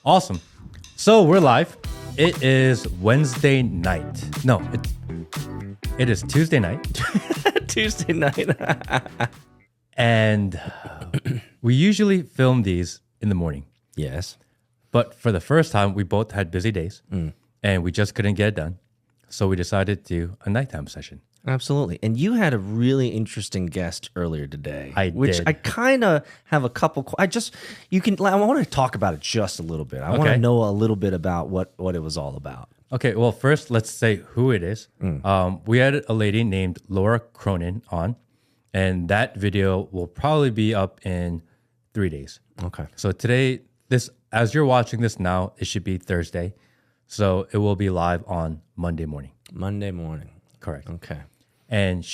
Awesome. So we're live. It is Wednesday night. No, it is Tuesday night. Tuesday night. And we usually film these in the morning. Yes. But for the first time, we both had busy days and we just couldn't get it done. So we decided to do a nighttime session. Absolutely. And you had a really interesting guest earlier today. Which I kind of have a couple. I want to talk about it just a little bit. I want to know a little bit about what it was all about. Okay, well, first, let's say who it is. We had a lady named Laura Cronin on, and that video will probably be up in 3 days. Okay. So today, as you're watching this now, it should be Thursday. So it will be live on Monday morning. Monday morning. Correct. Okay. And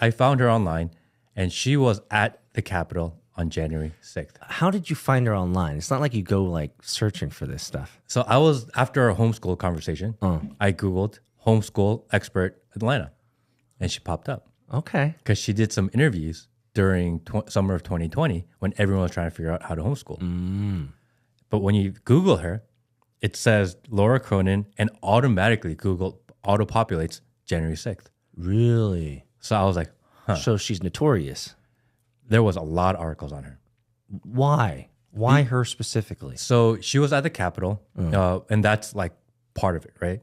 I found her online, and she was at the Capitol on January 6th. How did you find her online? It's not like you go like searching for this stuff. So I was, after a homeschool conversation, I Googled homeschool expert Atlanta, and she popped up. Okay. Because she did some interviews during summer of 2020 when everyone was trying to figure out how to homeschool. But when you Google her, it says Laura Cronin, and automatically Google auto-populates January 6th. Really? So I was like, huh. So she's notorious. There was a lot of articles on her. Why? Why her specifically? So she was at the Capitol, and that's like part of it, right?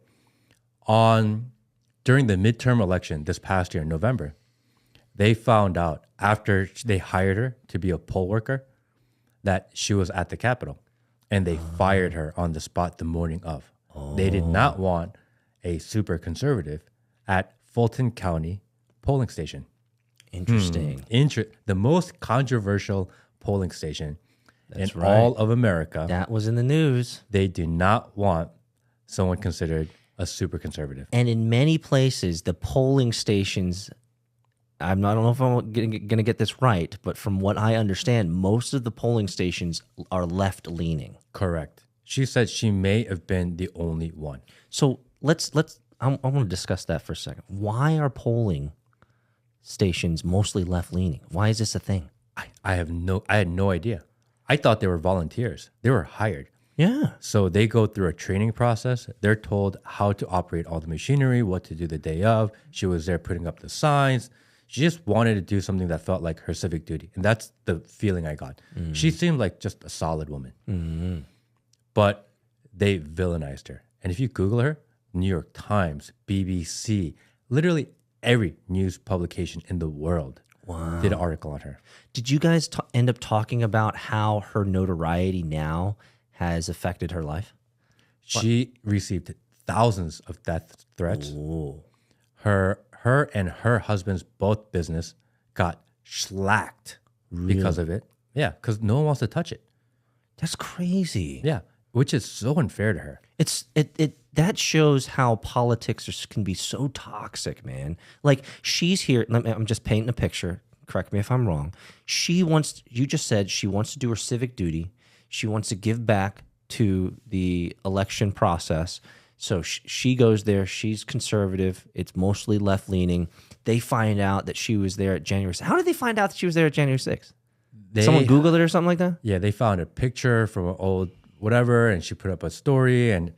During the midterm election this past year in November, they found out after they hired her to be a poll worker that she was at the Capitol, and they fired her on the spot the morning of. They did not want a super conservative at Fulton County polling station. Interesting. The most controversial polling station all of America. That was in the news. They do not want someone considered a super conservative. And in many places, the polling stations, I don't know if I'm going to get this right, but from what I understand, most of the polling stations are left-leaning. Correct. She said she may have been the only one. So I want to discuss that for a second. Why are polling stations mostly left-leaning? Why is this a thing? I had no idea. I thought they were volunteers. They were hired. Yeah. So they go through a training process. They're told how to operate all the machinery, what to do the day of. She was there putting up the signs. She just wanted to do something that felt like her civic duty. And that's the feeling I got. She seemed like just a solid woman. But they villainized her. And if you Google her, New York Times, BBC, literally every news publication in the world did an article on her. Did you guys end up talking about how her notoriety now has affected her life? She received thousands of death threats. Ooh. Her and her husband's both business got slacked because of it. Yeah, because no one wants to touch it. That's crazy. Yeah, which is so unfair to her. That shows how politics can be so toxic, man. Like, she's here. I'm just painting a picture. Correct me if I'm wrong. You just said she wants to do her civic duty. She wants to give back to the election process. So she goes there. She's conservative. It's mostly left-leaning. They find out that she was there at January 6th. How did they find out that she was there at January 6th? Someone Googled it or something like that? Yeah, they found a picture from an old whatever, and she put up a story, and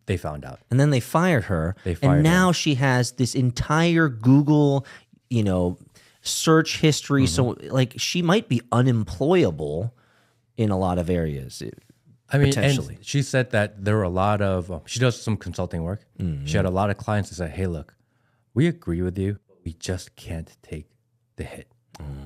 they found out. And then they fired her. And now she has this entire Google, search history. So, like, she might be unemployable in a lot of areas. I mean, potentially. And she said that there were a lot of, she does some consulting work. She had a lot of clients that said, hey, look, we agree with you. We just can't take the hit.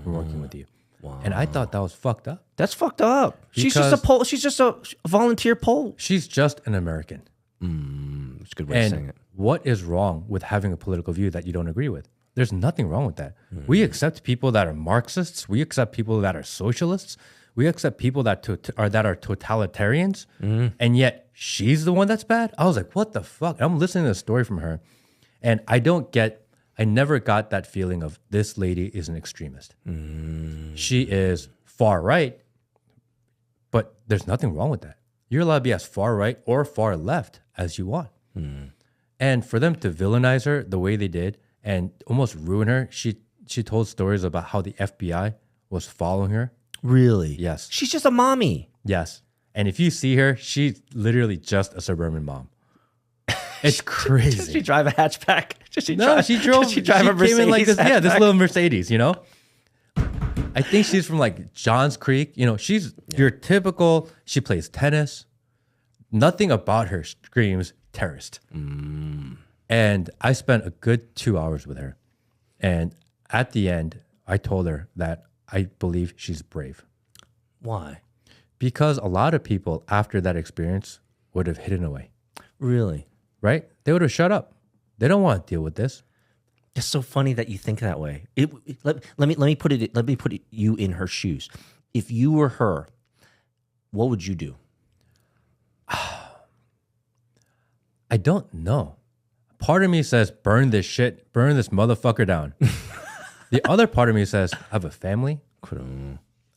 We're working with you. Wow. And I thought that was fucked up. That's fucked up. She's just a volunteer poll. She's just an American. That's a good way of saying it. What is wrong with having a political view that you don't agree with? There's nothing wrong with that. We accept people that are Marxists. We accept people that are socialists. We accept people that are totalitarians. And yet she's the one that's bad? I was like, what the fuck? I'm listening to a story from her, and I never got that feeling of this lady is an extremist. She is far right, but there's nothing wrong with that. You're allowed to be as far right or far left as you want. And for them to villainize her the way they did and almost ruin her, she told stories about how the FBI was following her. Really? Yes. She's just a mommy. Yes. And if you see her, she's literally just a suburban mom. It's crazy. Does she drive a hatchback? She drove. She came in like this. Yeah, this little Mercedes. You know. I think she's from like Johns Creek. You know, she's your typical. She plays tennis. Nothing about her screams terrorist. And I spent a good 2 hours with her. And at the end, I told her that I believe she's brave. Why? Because a lot of people after that experience would have hidden away. Really? Right? They would have shut up. They don't want to deal with this. It's so funny that you think that way. Let me put you in her shoes. If you were her, what would you do? I don't know. Part of me says, burn this motherfucker down. The other part of me says, I have a family.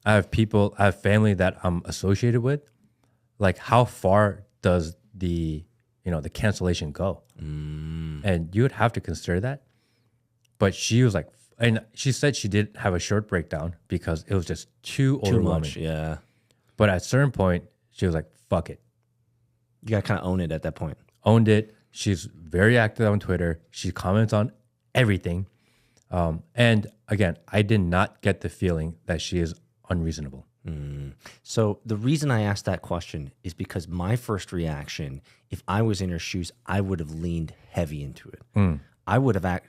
I have family that I'm associated with. Like, how far does the cancellation go? And you would have to consider that. But she was like, and she said she did have a short breakdown because it was just too overwhelming. Much, yeah. But at a certain point, she was like, fuck it. You got to kind of own it at that point. Owned it. She's very active on Twitter. She comments on everything. And again, I did not get the feeling that she is unreasonable. So the reason I asked that question is because my first reaction, if I was in her shoes, I would have leaned heavy into it. I would have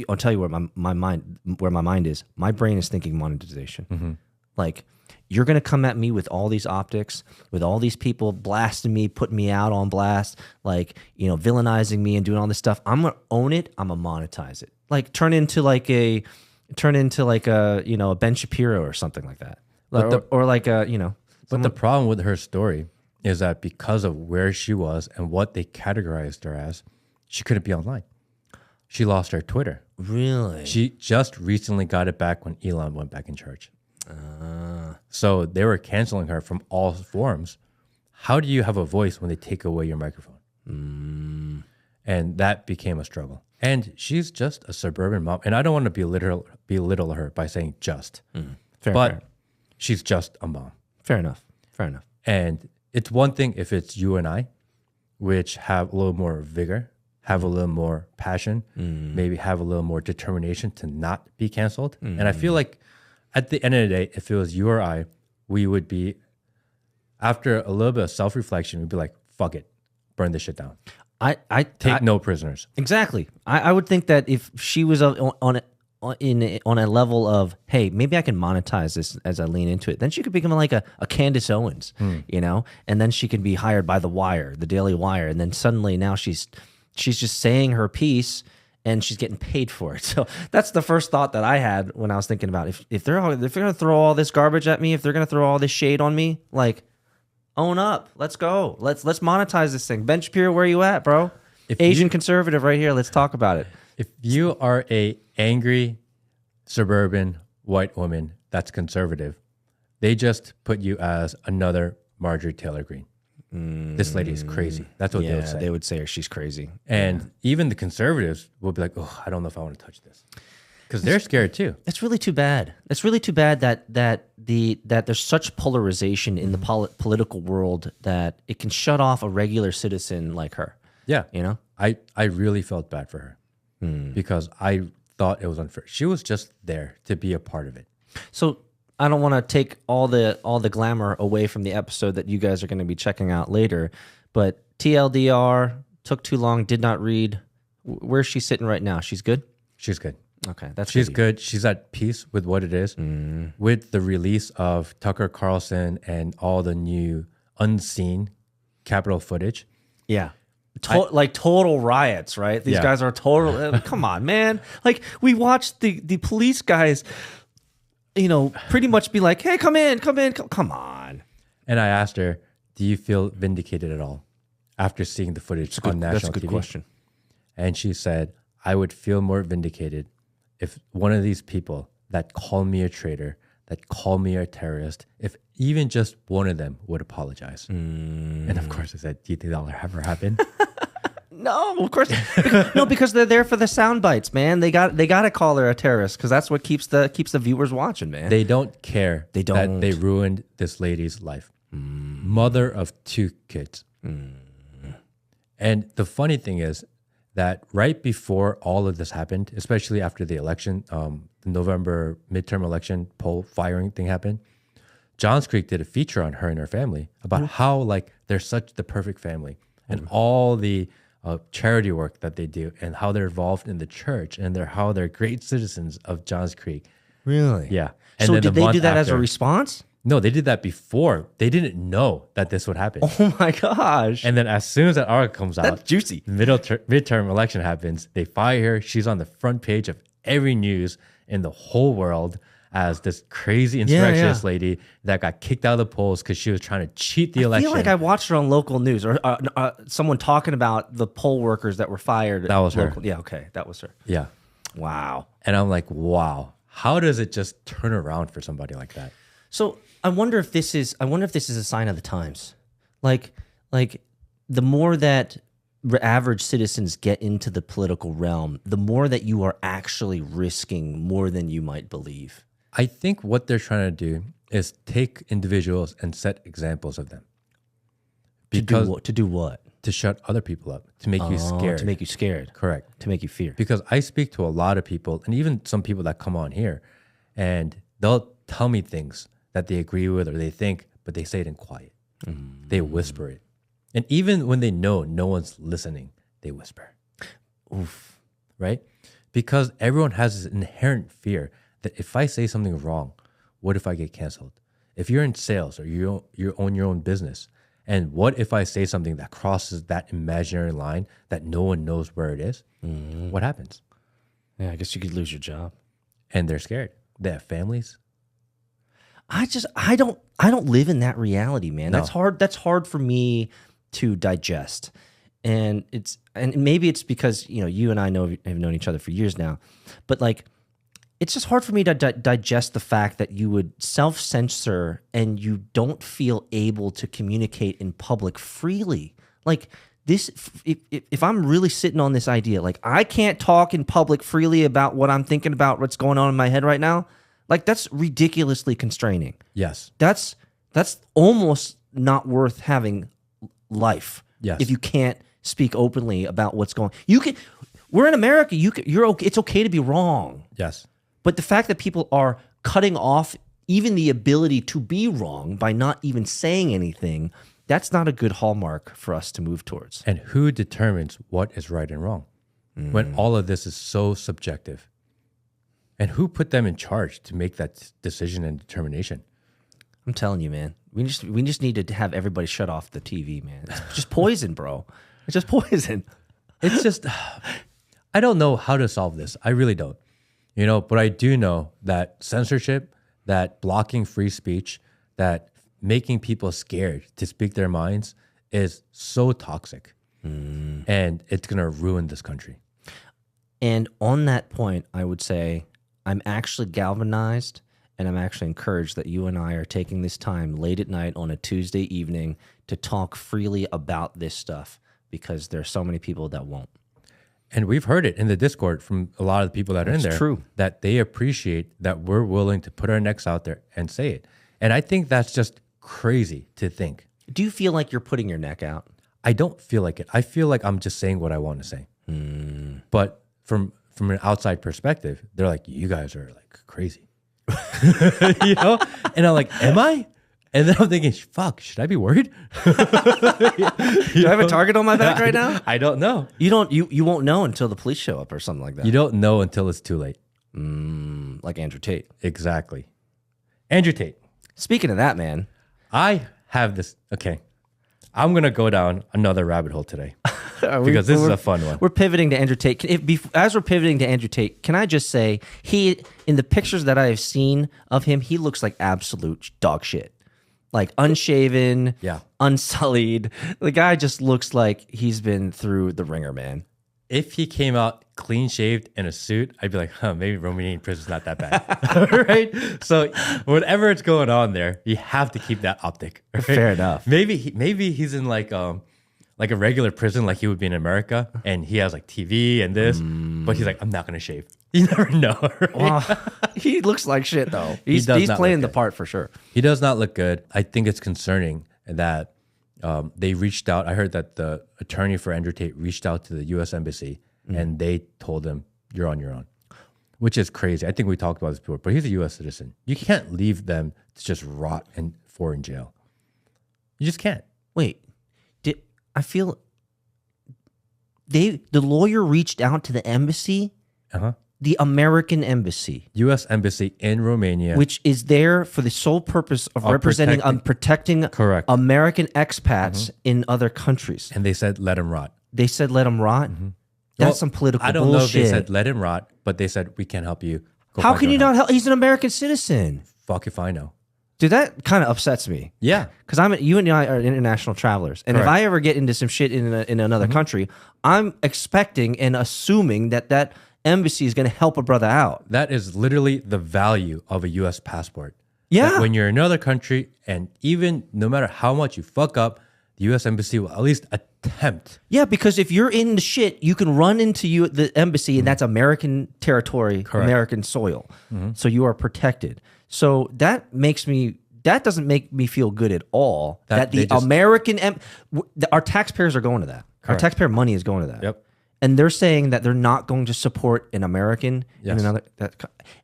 I'll tell you where my mind is. My brain is thinking monetization. Like, you're going to come at me with all these optics, with all these people blasting me, putting me out on blast, like, villainizing me and doing all this stuff. I'm going to own it. I'm going to monetize it. Like, turn into like a Ben Shapiro or something like that. But the problem with her story is that because of where she was and what they categorized her as, she couldn't be online. She lost her Twitter. Really? She just recently got it back when Elon went back in charge. So they were canceling her from all forums. How do you have a voice when they take away your microphone? And that became a struggle. And she's just a suburban mom. And I don't want to belittle her by saying just. Fair. She's just a mom. Fair enough. And it's one thing if it's you and I, which have a little more vigor, have a little more passion, maybe have a little more determination to not be canceled. And I feel like at the end of the day, if it was you or I, we would be, after a little bit of self-reflection, we'd be like, fuck it, burn this shit down. I take no prisoners. Exactly. I would think that if she was on a level of, hey, maybe I can monetize this as I lean into it, then she could become like a Candace Owens, and then she could be hired by The Wire, the Daily Wire, and then suddenly now she's just saying her piece and she's getting paid for it. So that's the first thought that I had when I was thinking about if they're going to throw all this garbage at me, if they're going to throw all this shade on me, like, own up. Let's go. Let's monetize this thing. Ben Shapiro, where you at, bro? Asian conservative right here. Let's talk about it. If you are a angry suburban white woman that's conservative, they just put you as another Marjorie Taylor Greene. This lady is crazy. That's what they would say. They would say she's crazy. And even the conservatives will be like, oh, I don't know if I want to touch this. Because they're scared too. It's really too bad. It's really too bad that there's such polarization in the political world that it can shut off a regular citizen like her. Yeah. I really felt bad for her because I thought it was unfair. She was just there to be a part of it. So I don't want to take all the glamour away from the episode that you guys are going to be checking out later, but TLDR, took too long, did not read. Where's she sitting right now? She's good? She's good. Okay, that's she's good. She's at peace with what it is. With the release of Tucker Carlson and all the new unseen Capitol footage. Yeah. Like total riots, right? These guys are total. Come on, man. Like, we watched the police guys, pretty much be like, hey, come in. Come on. And I asked her, do you feel vindicated at all after seeing the footage on national TV? That's a good question. And she said, I would feel more vindicated if one of these people that call me a traitor, that call me a terrorist, if even just one of them would apologize. And of course I said, do you think that'll ever happen? No, of course. No, because they're there for the sound bites, man. They got to call her a terrorist because that's what keeps the viewers watching, man. They don't care that they ruined this lady's life. mother of 2 kids. And the funny thing is that right before all of this happened, especially after the election, the November midterm election poll firing thing happened, Johns Creek did a feature on her and her family about how like they're such the perfect family and all the charity work that they do and how they're involved in the church and how they're great citizens of Johns Creek. Really? Yeah. And So then did the they month do that as a after- response? No, they did that before. They didn't know that this would happen. Oh my gosh. And then as soon as that article comes That's out, juicy. the midterm election happens, they fire her. She's on the front page of every news in the whole world as this crazy insurrectionist lady that got kicked out of the polls because she was trying to cheat the I election. feel like I watched her on local news or someone talking about the poll workers that were fired. That was her. local. Yeah, okay. That was her. Yeah. Wow. And I'm like, wow, how does it just turn around for somebody like that? So I wonder if this is a sign of the times. Like the more that average citizens get into the political realm, the more that you are actually risking more than you might believe. I think what they're trying to do is take individuals and set examples of them. To do what? To shut other people up, to make you scared. To make you scared. Correct. To make you fear. Because I speak to a lot of people, and even some people that come on here, and they'll tell me things that they agree with or they think, but they say it in quiet. They whisper it. And even when they know no one's listening, they whisper. Oof. Right? Because everyone has this inherent fear that if I say something wrong, what if I get canceled? If you're in sales or you own your own business, and what if I say something that crosses that imaginary line that no one knows where it is? What happens? Yeah, I guess you could lose your job. And they're scared. They have families. I don't live in that reality, man. No. That's hard for me to digest. And maybe it's because, you and I have known each other for years now. But like it's just hard for me to digest the fact that you would self-censor and you don't feel able to communicate in public freely. Like this, if I'm really sitting on this idea, like I can't talk in public freely about what I'm thinking about, what's going on in my head right now, like that's ridiculously constraining. Yes. That's almost not worth having life. Yes. If you can't speak openly about what's going on. We're in America. You're okay. It's okay to be wrong. Yes. But the fact that people are cutting off even the ability to be wrong by not even saying anything, that's not a good hallmark for us to move towards. And who determines what is right and wrong when all of this is so subjective? And who put them in charge to make that decision and determination? I'm telling you, man. We just need to have everybody shut off the TV, man. It's just poison, bro. It's just poison. It's just, I don't know how to solve this. I really don't. But I do know that censorship, that blocking free speech, that making people scared to speak their minds is so toxic. And it's going to ruin this country. And on that point, I would say I'm actually galvanized and I'm actually encouraged that you and I are taking this time late at night on a Tuesday evening to talk freely about this stuff because there are so many people that won't. And we've heard it in the Discord from a lot of the people that are in there. True. That they appreciate that we're willing to put our necks out there and say it. And I think that's just crazy to think. Do you feel like you're putting your neck out? I don't feel like it. I feel like I'm just saying what I want to say. But from an outside perspective, they're like, you guys are like crazy. And I'm like, am I? And then I'm thinking, fuck, should I be worried? Do I have a target on my back right now? I don't know. You won't know until the police show up or something like that. You don't know until it's too late. Like Andrew Tate. Exactly. Andrew Tate. Speaking of that, man. I have this. Okay. I'm going to go down another rabbit hole today because this is a fun one. We're pivoting to Andrew Tate. As we're pivoting to Andrew Tate, can I just say, in the pictures that I have seen of him, he looks like absolute dog shit. Like unshaven, unsullied. The guy just looks like he's been through the ringer, man. If he came out clean shaved in a suit, I'd be like, maybe Romanian in prison's not that bad. Right? So whatever it's going on there, you have to keep that optic. Right? Fair enough. Maybe he's in like a regular prison like he would be in America, and he has like TV and this, but he's like, I'm not going to shave. You never know. Right? Well, he looks like shit, though. He's does not playing look the good. part for sure. He does not look good. I think it's concerning. that they reached out. I heard that the attorney for Andrew Tate reached out to the U.S. Embassy and they told him, you're on your own, which is crazy. I think we talked about this before, but he's a U.S. citizen. You can't leave them to just rot in foreign jail. You just can't. Wait, I feel the lawyer reached out to the embassy, the American embassy, U.S. Embassy in Romania, which is there for the sole purpose of representing, protecting correct American expats in other countries. And they said, let him rot. They said, let him rot? That's some political bullshit. I don't know if they said, let him rot, but they said, we can't help you. How can you not help? He's an American citizen. Fuck if I know. Dude, that kind of upsets me. Yeah. Because you and I are international travelers. And if I ever get into some shit in another country, I'm expecting and assuming that embassy is going to help a brother out. That is literally the value of a U.S. passport. Yeah. That when you're in another country, and even no matter how much you fuck up, the U.S. Embassy will at least attempt. Yeah, because if you're in the shit, you can run into the embassy, and that's American territory, American soil. So you are protected. So that doesn't make me feel good at all. That the our taxpayers are going to that. Correct. Our taxpayer money is going to that. Yep. And they're saying that they're not going to support an American in another.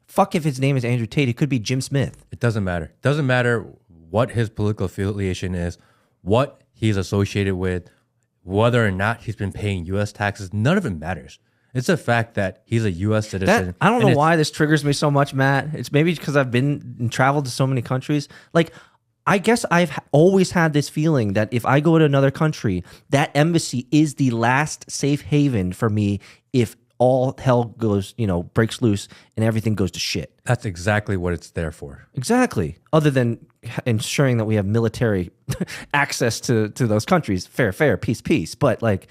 Fuck if his name is Andrew Tate. It could be Jim Smith. It doesn't matter. It doesn't matter what his political affiliation is, what he's associated with, whether or not he's been paying U.S. taxes. None of it matters. It's a fact that he's a U.S. citizen. I don't know why this triggers me so much, Matt. It's maybe because I've been and traveled to so many countries. Like, I guess I've always had this feeling that if I go to another country, that embassy is the last safe haven for me if all hell goes, breaks loose and everything goes to shit. That's exactly what it's there for. Exactly. Other than ensuring that we have military access to those countries. Fair, peace. But like...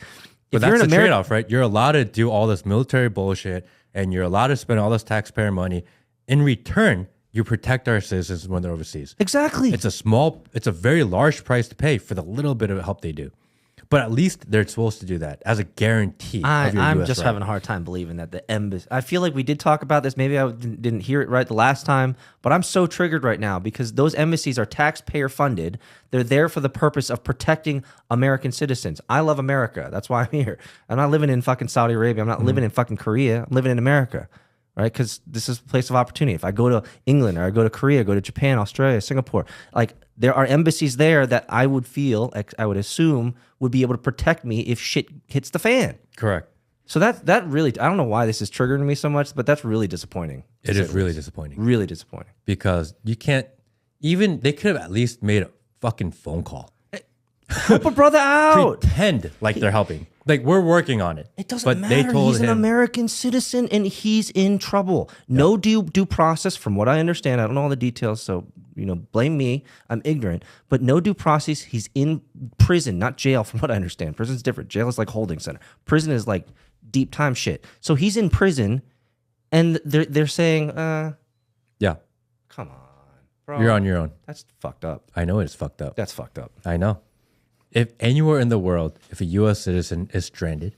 But that's the trade-off, right? You're allowed to do all this military bullshit, and you're allowed to spend all this taxpayer money. In return, you protect our citizens when they're overseas. Exactly. It's a very large price to pay for the little bit of help they do. But at least they're supposed to do that as a guarantee. I'm just having a hard time believing that the embassy. I feel like we did talk about this. Maybe I didn't hear it right the last time, but I'm so triggered right now because those embassies are taxpayer funded. They're there for the purpose of protecting American citizens. I love America. That's why I'm here. I'm not living in fucking Saudi Arabia. I'm not living in fucking Korea. I'm living in America, right? Because this is a place of opportunity. If I go to England or I go to Korea, go to Japan, Australia, Singapore, like there are embassies there that I would assume would be able to protect me if shit hits the fan. Correct. So that really, I don't know why this is triggering me so much, but that's really disappointing. It is really disappointing. Really disappointing. Because you can't, they could have at least made a fucking phone call. Help a brother out. Pretend like they're helping. Like, we're working on it. It doesn't matter. He's an American citizen and he's in trouble. No due process, from what I understand. I don't know all the details, so blame me. I'm ignorant. But no due process. He's in prison, not jail, from what I understand. Prison's different. Jail is like holding center. Prison is like deep time shit. So he's in prison, and they're saying, yeah, come on, bro. You're on your own. That's fucked up. I know it's fucked up. That's fucked up. I know. If anywhere in the world, if a U.S. citizen is stranded,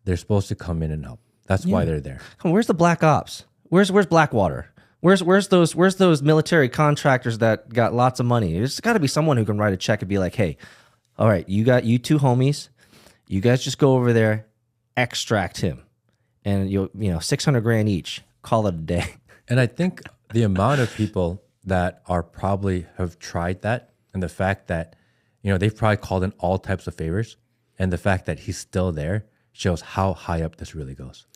they're supposed to come in and help. That's why they're there. Come on, where's the black ops? Where's Blackwater? Where's those military contractors that got lots of money? There's got to be someone who can write a check and be like, hey, all right, you two homies, you guys just go over there, extract him, and you'll $600,000 each. Call it a day. And I think the amount of people that are probably have tried that, and the fact that they've probably called in all types of favors, and the fact that he's still there shows how high up this really goes.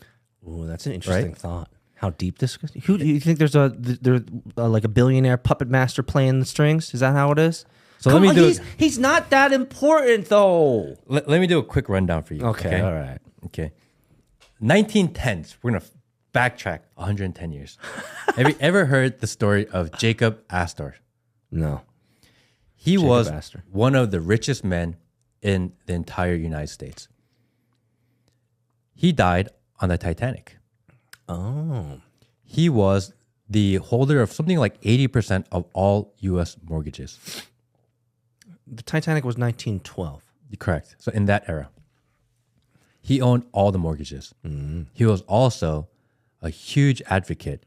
Ooh, that's an interesting thought. How deep this goes? Who do you think there's like a billionaire puppet master playing the strings? Is that how it is? So let me do. He's not that important though. Let me do a quick rundown for you. Okay. All right. Okay. 1910s. We're gonna backtrack 110 years. Have you ever heard the story of Jacob Astor? No. He was one of the richest men in the entire United States. He died on the Titanic. Oh. He was the holder of something like 80% of all U.S. mortgages. The Titanic was 1912. Correct. So in that era, he owned all the mortgages. Mm-hmm. He was also a huge advocate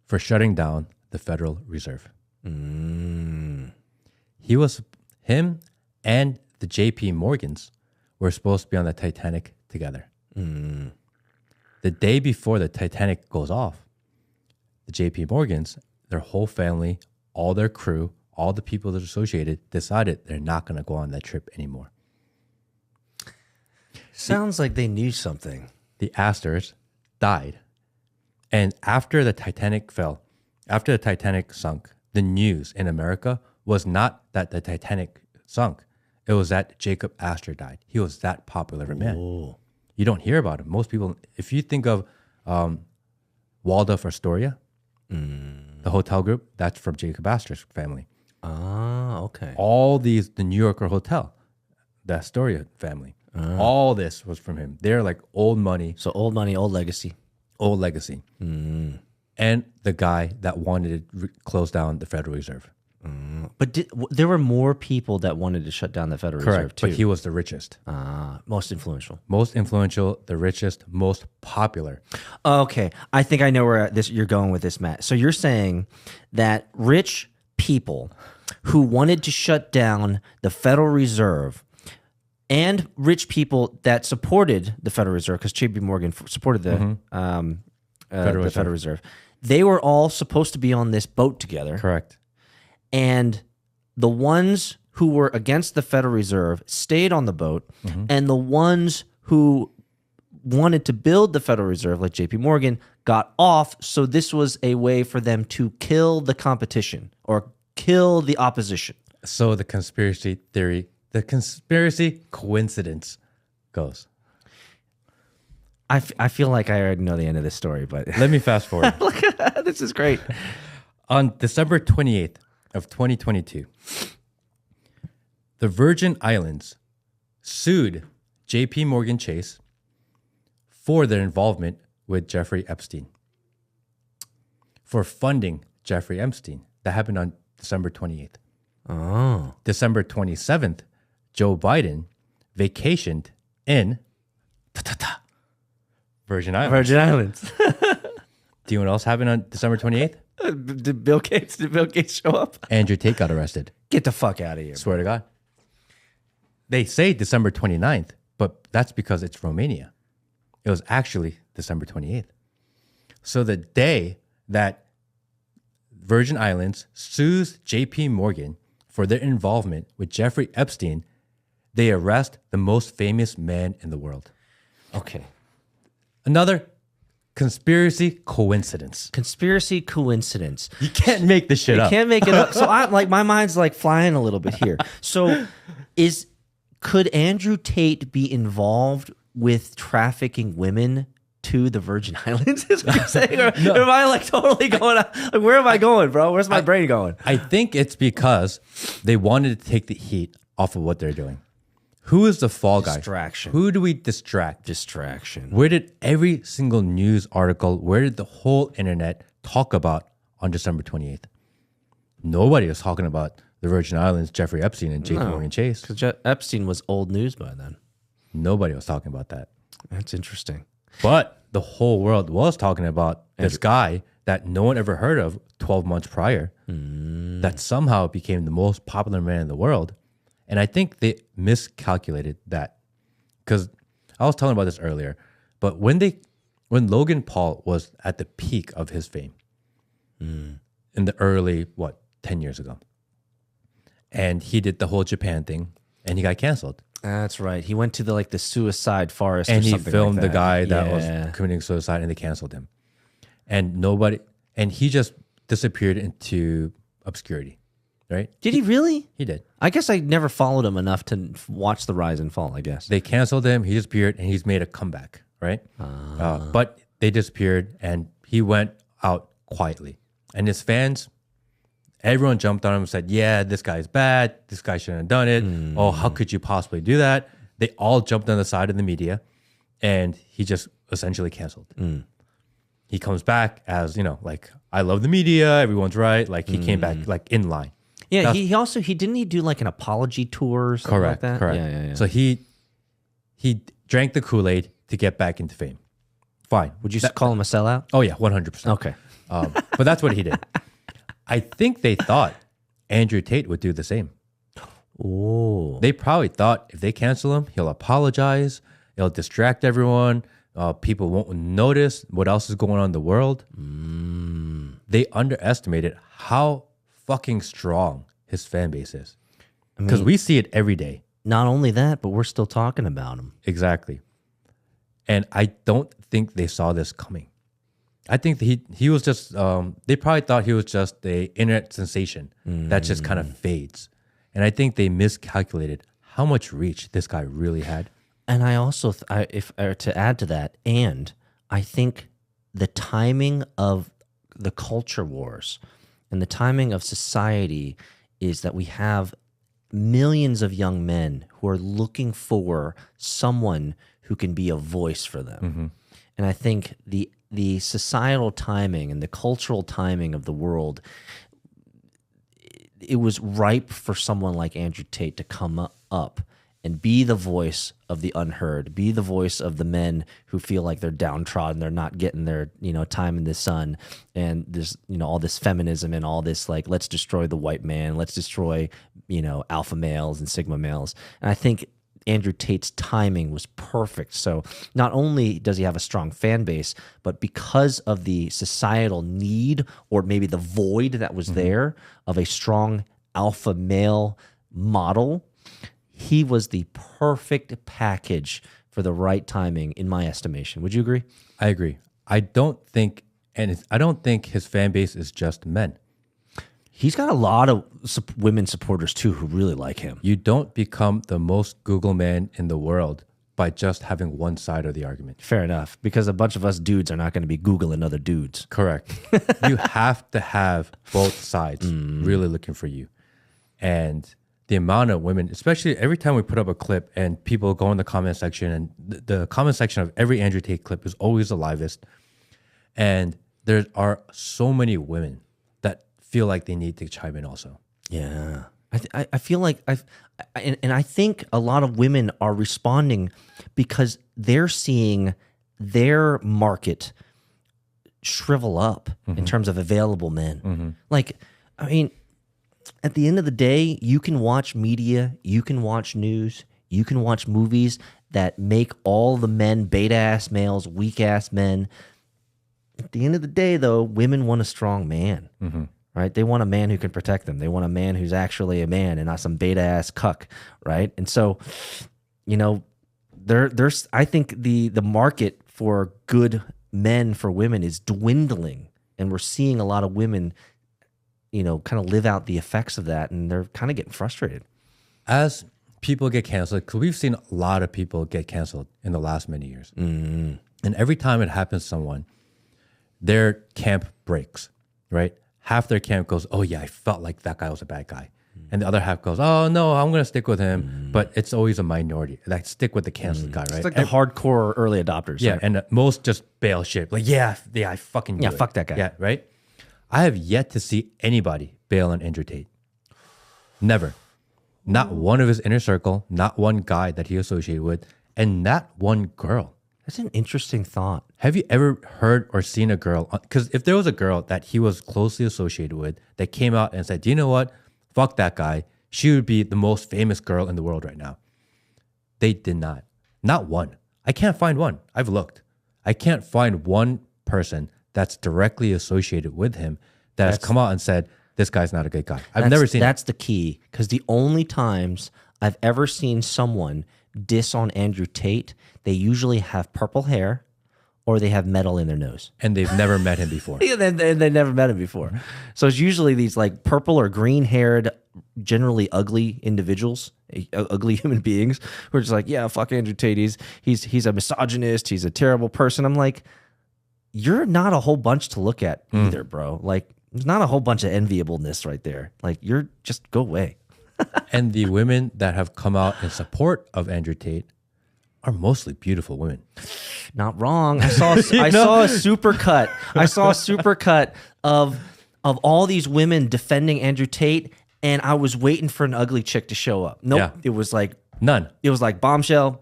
for shutting down the Federal Reserve. Mm. He was Him and the J.P. Morgans were supposed to be on the Titanic together. The day before the Titanic goes off, the J.P. Morgans, their whole family, all their crew, all the people that are associated, decided they're not going to go on that trip anymore. Sounds like they knew something. The Astors died. And after the Titanic fell, after the Titanic sunk, the news in America was not that the Titanic sunk. It was that Jacob Astor died. He was that popular of a man. Ooh. You don't hear about him. Most people, if you think of Waldorf Astoria, the hotel group, that's from Jacob Astor's family. Ah, okay. All these, the New Yorker hotel, the Astoria family, all this was from him. They're like old money. So old money, old legacy. Old legacy. And the guy that wanted to close down the Federal Reserve. But there were more people that wanted to shut down the Federal Reserve too. But he was the richest. Most influential. Most influential, the richest, most popular. Okay, I think I know where you're going with this, Matt. So you're saying that rich people who wanted to shut down the Federal Reserve and rich people that supported the Federal Reserve, because J.P. Morgan supported the Federal Reserve, they were all supposed to be on this boat together. Correct. And the ones who were against the Federal Reserve stayed on the boat, and the ones who wanted to build the Federal Reserve, like J.P. Morgan, got off. So this was a way for them to kill the competition or kill the opposition. So the conspiracy theory, the conspiracy coincidence goes. I feel like I already know the end of this story, but Let me fast forward. this is great. On December 28th of 2022, the Virgin Islands sued J.P. Morgan Chase for their involvement with Jeffrey Epstein, for funding Jeffrey Epstein. That happened on December 28th. Oh. December 27th, Joe Biden vacationed in Virgin Islands. Virgin Islands. Do you know what else happened on December 28th? Did Bill Gates show up? Andrew Tate got arrested. Get the fuck out of here. Swear to God. They say December 29th, but that's because it's Romania. It was actually December 28th. So the day that Virgin Islands sues J.P. Morgan for their involvement with Jeffrey Epstein, they arrest the most famous man in the world. Okay. Another conspiracy coincidence. Conspiracy coincidence. You can't make this shit up. You can't make it up. So my mind's like flying a little bit here. So could Andrew Tate be involved with trafficking women to the Virgin Islands? Is what you're saying? Or am I like totally going out? Like, where am I going, bro? Where's my brain going? I think it's because they wanted to take the heat off of what they're doing. Who is the fall guy? Distraction. Who do we distract? Distraction. Where did every single news article, where did the whole internet talk about on December 28th? Nobody was talking about the Virgin Islands, Jeffrey Epstein, and J.P. Morgan Chase. Because Epstein was old news by then. Nobody was talking about that. That's interesting. But the whole world was talking about this guy that no one ever heard of 12 months prior, that somehow became the most popular man in the world. And I think they miscalculated that, because I was telling about this earlier, but when Logan Paul was at the peak of his fame in the early, 10 years ago, and he did the whole Japan thing and he got canceled. That's right. He went to the suicide forest And or he something filmed like that. the guy that was committing suicide and they canceled him. And he just disappeared into obscurity, right? Did he really? He did. I guess I never followed him enough to watch the rise and fall, I guess. They canceled him, he disappeared, and he's made a comeback, right? But they disappeared and he went out quietly. And his fans, everyone jumped on him and said, yeah, this guy's bad. This guy shouldn't have done it. Oh, how could you possibly do that? They all jumped on the side of the media and he just essentially canceled. He comes back as, I love the media. Everyone's right. He came back in line. Yeah, he didn't do an apology tour or something like that? Correct. Yeah. So he drank the Kool-Aid to get back into fame. Fine. Would you call him a sellout? Oh, yeah, 100%. Okay. But that's what he did. I think they thought Andrew Tate would do the same. Oh. They probably thought if they cancel him, he'll apologize. It'll distract everyone. People won't notice what else is going on in the world. They underestimated how fucking strong his fan base is. Because we see it every day. Not only that, but we're still talking about him. Exactly. And I don't think they saw this coming. I think that he was just, they probably thought he was just a internet sensation that just kind of fades. And I think they miscalculated how much reach this guy really had. And I also, if to add to that, and I think the timing of the culture wars and the timing of society is that we have millions of young men who are looking for someone who can be a voice for them. And I think the societal timing and the cultural timing of the world, it was ripe for someone like Andrew Tate to come up and be the voice of the unheard, be the voice of the men who feel like they're downtrodden, they're not getting their, time in the sun, and there's, all this feminism and all this, like, let's destroy the white man, let's destroy, alpha males and sigma males. And I think Andrew Tate's timing was perfect. So not only does he have a strong fan base, but because of the societal need, or maybe the void that was there of a strong alpha male model, he was the perfect package for the right timing, in my estimation. Would you agree? I agree. I don't think his fan base is just men. He's got a lot of women supporters too who really like him. You don't become the most Google man in the world by just having one side of the argument. Fair enough, because a bunch of us dudes are not going to be Googling other dudes. Correct. You have to have both sides really looking for you. And the amount of women, especially every time we put up a clip and people go in the comment section, and the comment section of every Andrew Tate clip is always the livest. And there are so many women that feel like they need to chime in also. Yeah. I feel like I think a lot of women are responding because they're seeing their market shrivel up in terms of available men. Like, at the end of the day, you can watch media, you can watch news, you can watch movies that make all the men beta-ass males, weak-ass men. At the end of the day, though, women want a strong man, right? They want a man who can protect them. They want a man who's actually a man and not some beta-ass cuck, right? And so, there's I think the market for good men for women is dwindling, and we're seeing a lot of women kind of live out the effects of that, and they're kind of getting frustrated. As people get canceled, because we've seen a lot of people get canceled in the last many years. And every time it happens to someone, their camp breaks, right? Half their camp goes, oh yeah, I felt like that guy was a bad guy. And the other half goes, oh no, I'm going to stick with him. But it's always a minority that stick with the canceled guy, right? It's like the hardcore early adopters. Yeah, and most just bail shit. Like, yeah, I fucking do it. Fuck that guy. Yeah, right? I have yet to see anybody bail on Andrew Tate. Never. Not one of his inner circle, not one guy that he associated with, and not one girl. That's an interesting thought. Have you ever heard or seen a girl? Because if there was a girl that he was closely associated with that came out and said, do you know what? Fuck that guy. She would be the most famous girl in the world right now. They did not. Not one. I can't find one. I've looked. I can't find one person that's directly associated with him that has come out and said, this guy's not a good guy. I've never seen That's the key, because the only times I've ever seen someone diss on Andrew Tate, they usually have purple hair or they have metal in their nose. And they've never met him before. Yeah, they never met him before. So it's usually these like purple or green-haired, generally ugly individuals, ugly human beings, who are just like, yeah, fuck Andrew Tate. He's a misogynist. He's a terrible person. I'm like, you're not a whole bunch to look at either, bro. Like, there's not a whole bunch of enviableness right there. Like, you're just go away. And the women that have come out in support of Andrew Tate are mostly beautiful women. Not wrong. I saw a supercut. I saw a supercut of all these women defending Andrew Tate, and I was waiting for an ugly chick to show up. Nope. Yeah. It was like none. It was like bombshell,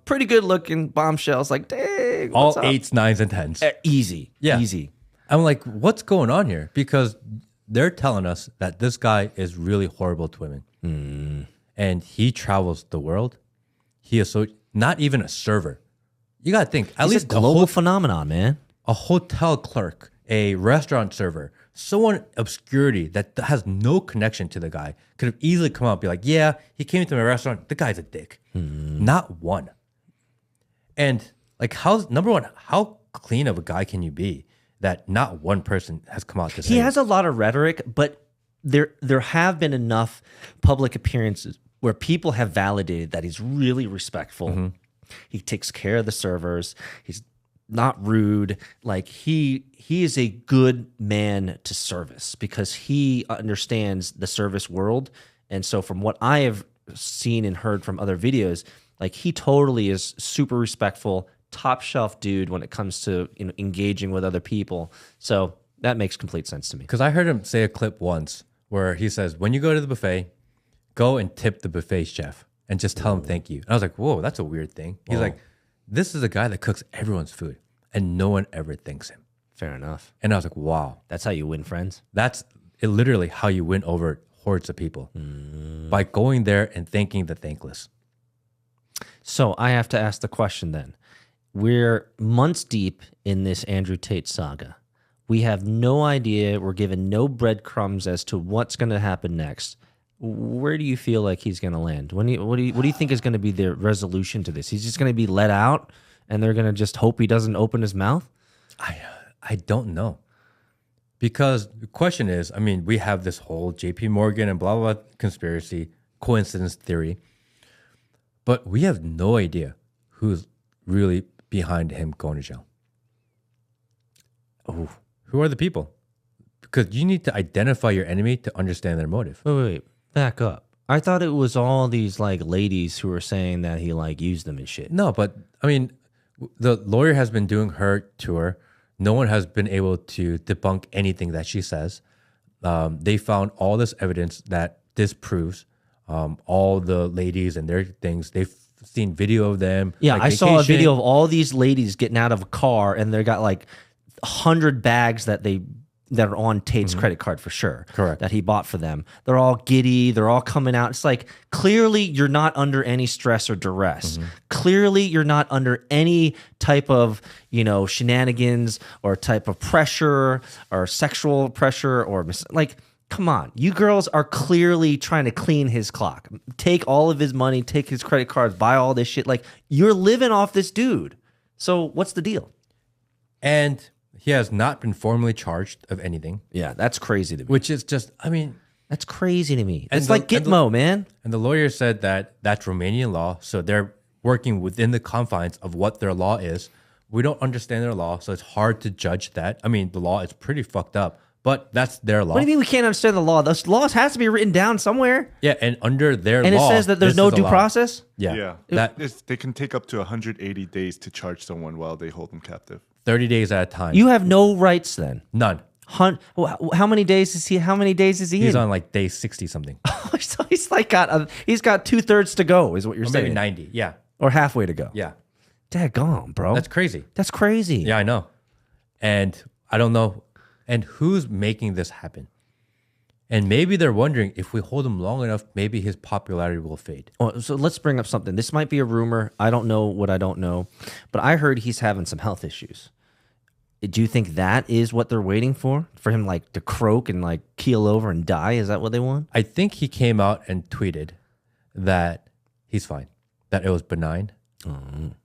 pretty good looking bombshell. It's like, dang. All 8s, 9s, and 10s. Easy. Yeah. Easy. I'm like, what's going on here? Because they're telling us that this guy is really horrible to women. and he travels the world. He is not even a server. You got to think, at least a global phenomenon, man. A hotel clerk, a restaurant server, someone obscurity that has no connection to the guy could have easily come out and be like, yeah, he came to my restaurant. The guy's a dick. Not one. And like, number one, how clean of a guy can you be that not one person has come out to say He has a lot of rhetoric, but there have been enough public appearances where people have validated that he's really respectful. He takes care of the servers. He's not rude. Like he is a good man to service because he understands the service world. And so from what I have seen and heard from other videos, like he totally is super respectful, top shelf dude when it comes to engaging with other people. So that makes complete sense to me. Because I heard him say a clip once where he says, when you go to the buffet, go and tip the buffet chef and just tell him thank you. And I was like, whoa, that's a weird thing. He's like, this is a guy that cooks everyone's food and no one ever thanks him. Fair enough. And I was like, wow. That's how you win friends. That's literally how you win over hordes of people. By going there and thanking the thankless. So I have to ask the question then. We're months deep in this Andrew Tate saga. We have no idea. We're given no breadcrumbs as to what's going to happen next. Where do you feel like he's going to land? What do you think is going to be the resolution to this? He's just going to be let out, and they're going to just hope he doesn't open his mouth? I don't know. Because the question is, I mean, we have this whole JP Morgan and blah, blah, blah conspiracy, coincidence theory. But we have no idea who's really behind him going to jail. Oh, who are the people? Because you need to identify your enemy to understand their motive. Wait, back up. I thought it was all these like ladies who were saying that he like used them and shit. No, but I mean, the lawyer has been doing her tour. No one has been able to debunk anything that she says. They found all this evidence that disproves all the ladies and their things. They've seen video of them. Yeah, like I saw a video of all these ladies getting out of a car, and they got like 100 bags that are on Tate's credit card for sure. Correct. That he bought for them. They're all giddy. They're all coming out. It's like, clearly you're not under any stress or duress. Clearly you're not under any type of, shenanigans or type of pressure or sexual pressure or like, come on. You girls are clearly trying to clean his clock. Take all of his money, take his credit cards, buy all this shit. Like, you're living off this dude. So what's the deal? And he has not been formally charged of anything. Yeah, that's crazy to me. Which is just, I mean... That's crazy to me. It's like Gitmo, man. And the lawyer said that that's Romanian law, so they're working within the confines of what their law is. We don't understand their law, so it's hard to judge that. I mean, the law is pretty fucked up, but that's their law. What do you mean we can't understand the law? Those laws has to be written down somewhere. Yeah, and under their law... law... And it says that there's no due process? Yeah. They can take up to 180 days to charge someone while they hold them captive. 30 days at a time. You have no rights then. None. How many days is he? How many days is he? He's on like day 60 something. So he's like he's got 2/3 to go. Is what you're saying? Maybe 90. Yeah. Or halfway to go. Yeah. Daggone, bro. That's crazy. That's crazy. Yeah, I know. And I don't know. And who's making this happen? And maybe they're wondering if we hold him long enough, maybe his popularity will fade. Oh, so let's bring up something. This might be a rumor. I don't know what I don't know, but I heard he's having some health issues. Do you think that is what they're waiting for him like to croak and like keel over and die? Is that what they want? I think he came out and tweeted that he's fine, that it was benign.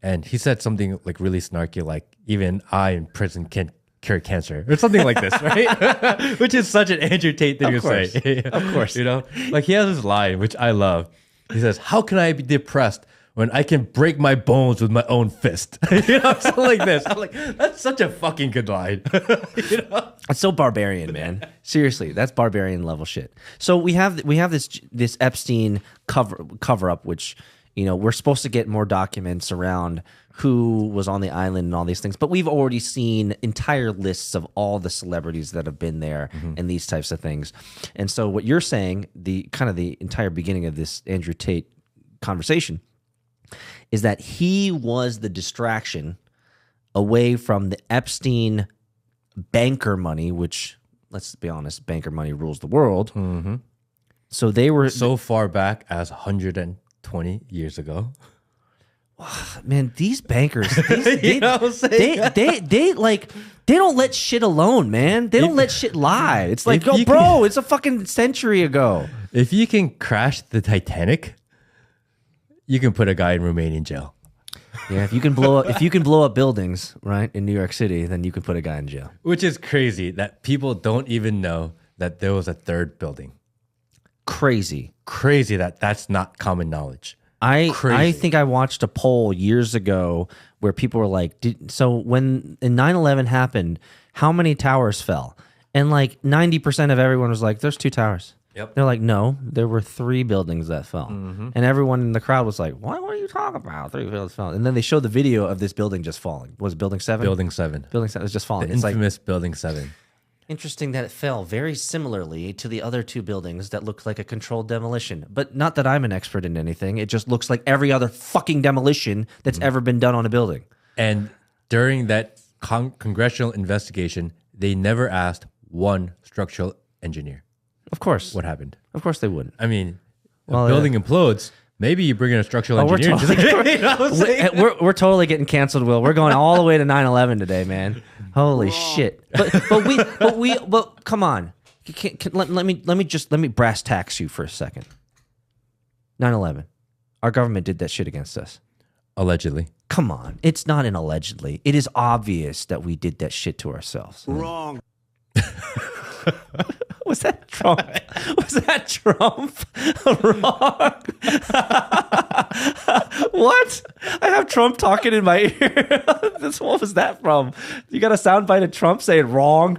And he said something like really snarky, like even I in prison can cure cancer or something like this, right? Which is such an Andrew Tate thing to say. Of course. Like he has this line, which I love. He says, how can I be depressed when I can break my bones with my own fist? Something like this. I'm like, that's such a fucking good line. It's so barbarian, man. Seriously, that's barbarian level shit. So we have this Epstein cover up, which we're supposed to get more documents around who was on the island and all these things, but we've already seen entire lists of all the celebrities that have been there and these types of things. And so what you're saying, the entire beginning of this Andrew Tate conversation, is that he was the distraction away from the Epstein banker money, which, let's be honest, banker money rules the world. So they were So far back as 120 years ago. man, these bankers, these, You know what I'm saying? they like they don't let shit alone, man. They don't let shit lie. It's like, if yo, you bro, it's a fucking century ago. If you can crash the Titanic, you can put a guy in Romanian jail. Yeah, if you can blow up buildings, right, in New York City, then you can put a guy in jail. Which is crazy that people don't even know that there was a third building. Crazy. Crazy that that's not common knowledge. I Crazy. think I watched a poll years ago where people were like, so when 9/11 happened, how many towers fell? And like 90% of everyone was like, there's 2 towers. Yep. They're like, no, there were 3 buildings that fell. And everyone in the crowd was like, what are you talking about? 3 buildings fell. And then they showed the video of this building just falling. Was it Building 7? Building 7. Building 7 was just falling. The It's like infamous Building 7. interesting that it fell very similarly to the other 2 buildings that looked like a controlled demolition. But not that I'm an expert in anything. It just looks like every other fucking demolition that's ever been done on a building. And during that congressional investigation, they never asked one structural engineer Of course. what happened. Of course they wouldn't. I mean, Well, a building implodes. Maybe you bring in a structural Oh, we're engineer. totally- You know what I'm saying? We're totally getting canceled, Will. We're going all the way to 9/11 today, man. Holy shit! But come on. Let me brass tacks you for a second. 9/11. Our government did that shit against us. Allegedly. Come on. It's not an allegedly. It is obvious that we did that shit to ourselves. Wrong. Was that Trump? Was that Trump? Wrong. What? I have Trump talking in my ear. What was that from? You got a soundbite of Trump saying wrong?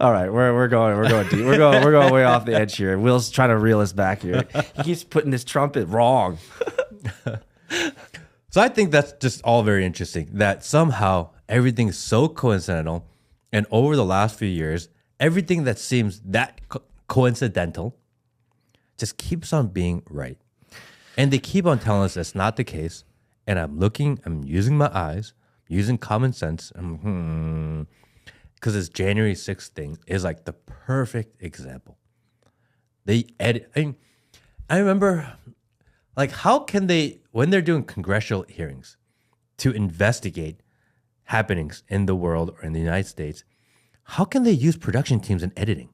All right, we're going deep. We're going way off the edge here. Will's trying to reel us back here. He keeps putting this trumpet wrong. So I think that's just all very interesting that somehow everything's so coincidental. And over the last few years, everything that seems that coincidental just keeps on being right. And they keep on telling us that's not the case. And I'm using my eyes, using common sense. Because this January 6th thing is like the perfect example. They edit. I remember, like, how can they, when they're doing congressional hearings to investigate happenings in the world or in the United States, how can they use production teams in editing?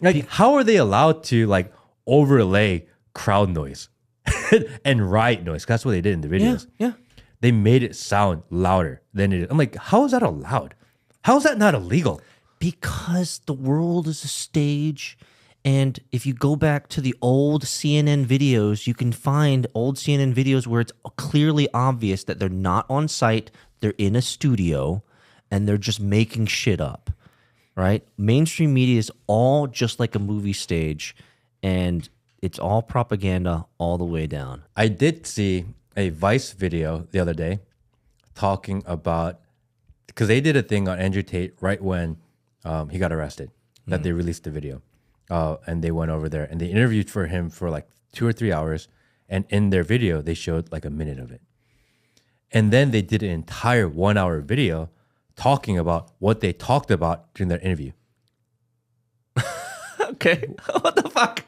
Like, how are they allowed to like overlay crowd noise and riot noise? That's what they did in the videos. Yeah. They made it sound louder than it is. I'm like, how is that allowed? How is that not illegal? Because the world is a stage. And if you go back to the old CNN videos, you can find old CNN videos where it's clearly obvious that they're not on site, they're in a studio, and they're just making shit up, right? Mainstream media is all just like a movie stage, and it's all propaganda all the way down. I did see a Vice video the other day talking about, because they did a thing on Andrew Tate right when he got arrested, that they released the video. And they went over there and they interviewed for him for like 2 or 3 hours. And in their video, they showed like a minute of it. And then they did an entire 1 hour video talking about what they talked about during their interview. Okay. What the fuck?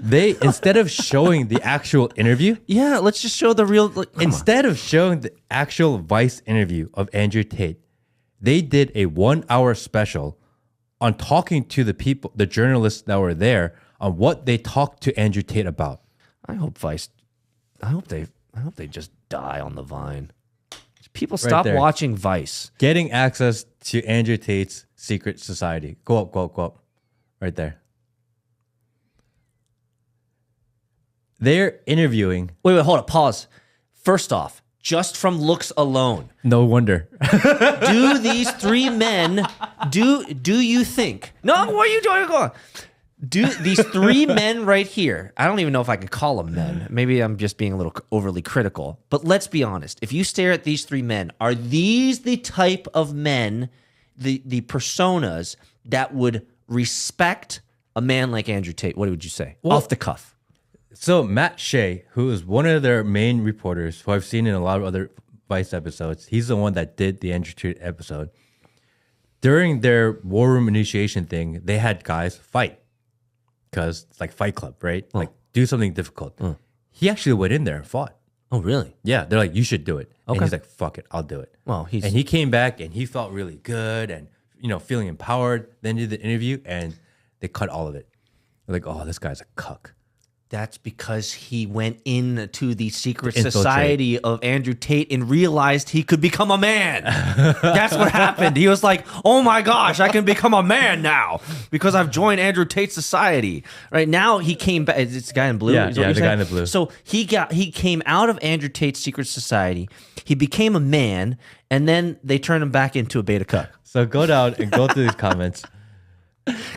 They, instead of showing the actual interview, Yeah, let's just show the real. Like, instead of showing the actual Vice interview of Andrew Tate, they did a 1 hour special on talking to the people, the journalists that were there, on what they talked to Andrew Tate about. I hope Vice. I hope they just die on the vine. People stop there. watching Vice. Getting access to Andrew Tate's secret society. Go up, go up, go up. Right there. They're interviewing. Wait, hold up, pause. First off, just from looks alone, No wonder. do these 3 men do you think? No, what are you doing? Go on. Do these 3 men right here? I don't even know if I can call them men. Maybe I'm just being a little overly critical. But let's be honest. If you stare at these 3 men, are these the type of men, the personas that would respect a man like Andrew Tate? What would you say? Well, Off the cuff. So Matt Shea, who is one of their main reporters, who I've seen in a lot of other Vice episodes, he's the one that did the Andrew Tate episode. during their war room initiation thing, they had guys fight because it's like Fight Club, right? Like do something difficult. He actually went in there and fought. Oh, really? Yeah, they're like, you should do it. And Okay. he's like, fuck it, I'll do it. Well, and he came back and he felt really good and feeling empowered. Then did the interview and they cut all of it. They're like, oh, this guy's a cuck. That's because he went into the secret Infiltrate. society of Andrew Tate and realized he could become a man. That's what happened. He was like, oh my gosh, I can become a man now because I've joined Andrew Tate's society. Right now he came back. It's the guy in blue. Yeah, is what you're the saying? guy in the blue. So he came out of Andrew Tate's secret society. He became a man, and then they turned him back into a beta cuck. So go down and go through these comments.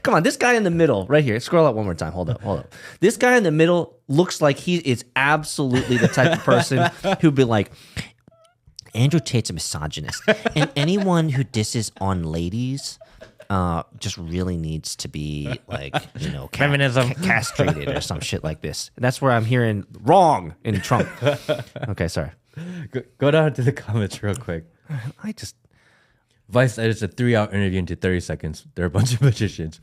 Come on, this guy in the middle, right here. Scroll up one more time. Hold up. This guy in the middle looks like he is absolutely the type of person who'd be like, Andrew Tate's a misogynist, and anyone who disses on ladies just really needs to be like, Feminism. castrated or some shit like this. That's where I'm hearing wrong in Trump. Okay, sorry. Go down to the comments real quick. Vice edits a 3-hour interview into 30 seconds. They're a bunch of magicians.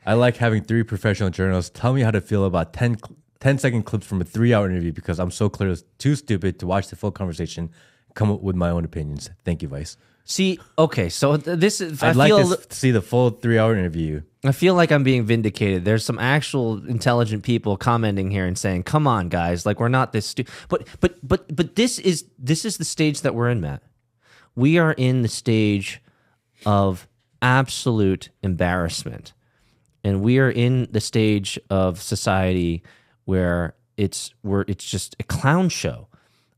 I like having 3 professional journalists tell me how to feel about 10-second clips from a 3-hour interview because I'm so clearly too stupid to watch the full conversation, come up with my own opinions. Thank you, Vice. See, okay, so this is. I'd like to see the full 3-hour interview. I feel like I'm being vindicated. There's some actual intelligent people commenting here and saying, "Come on, guys! Like we're not this stupid." But this is the stage that we're in, Matt. We are in the stage of absolute embarrassment, and we are in the stage of society where it's just a clown show,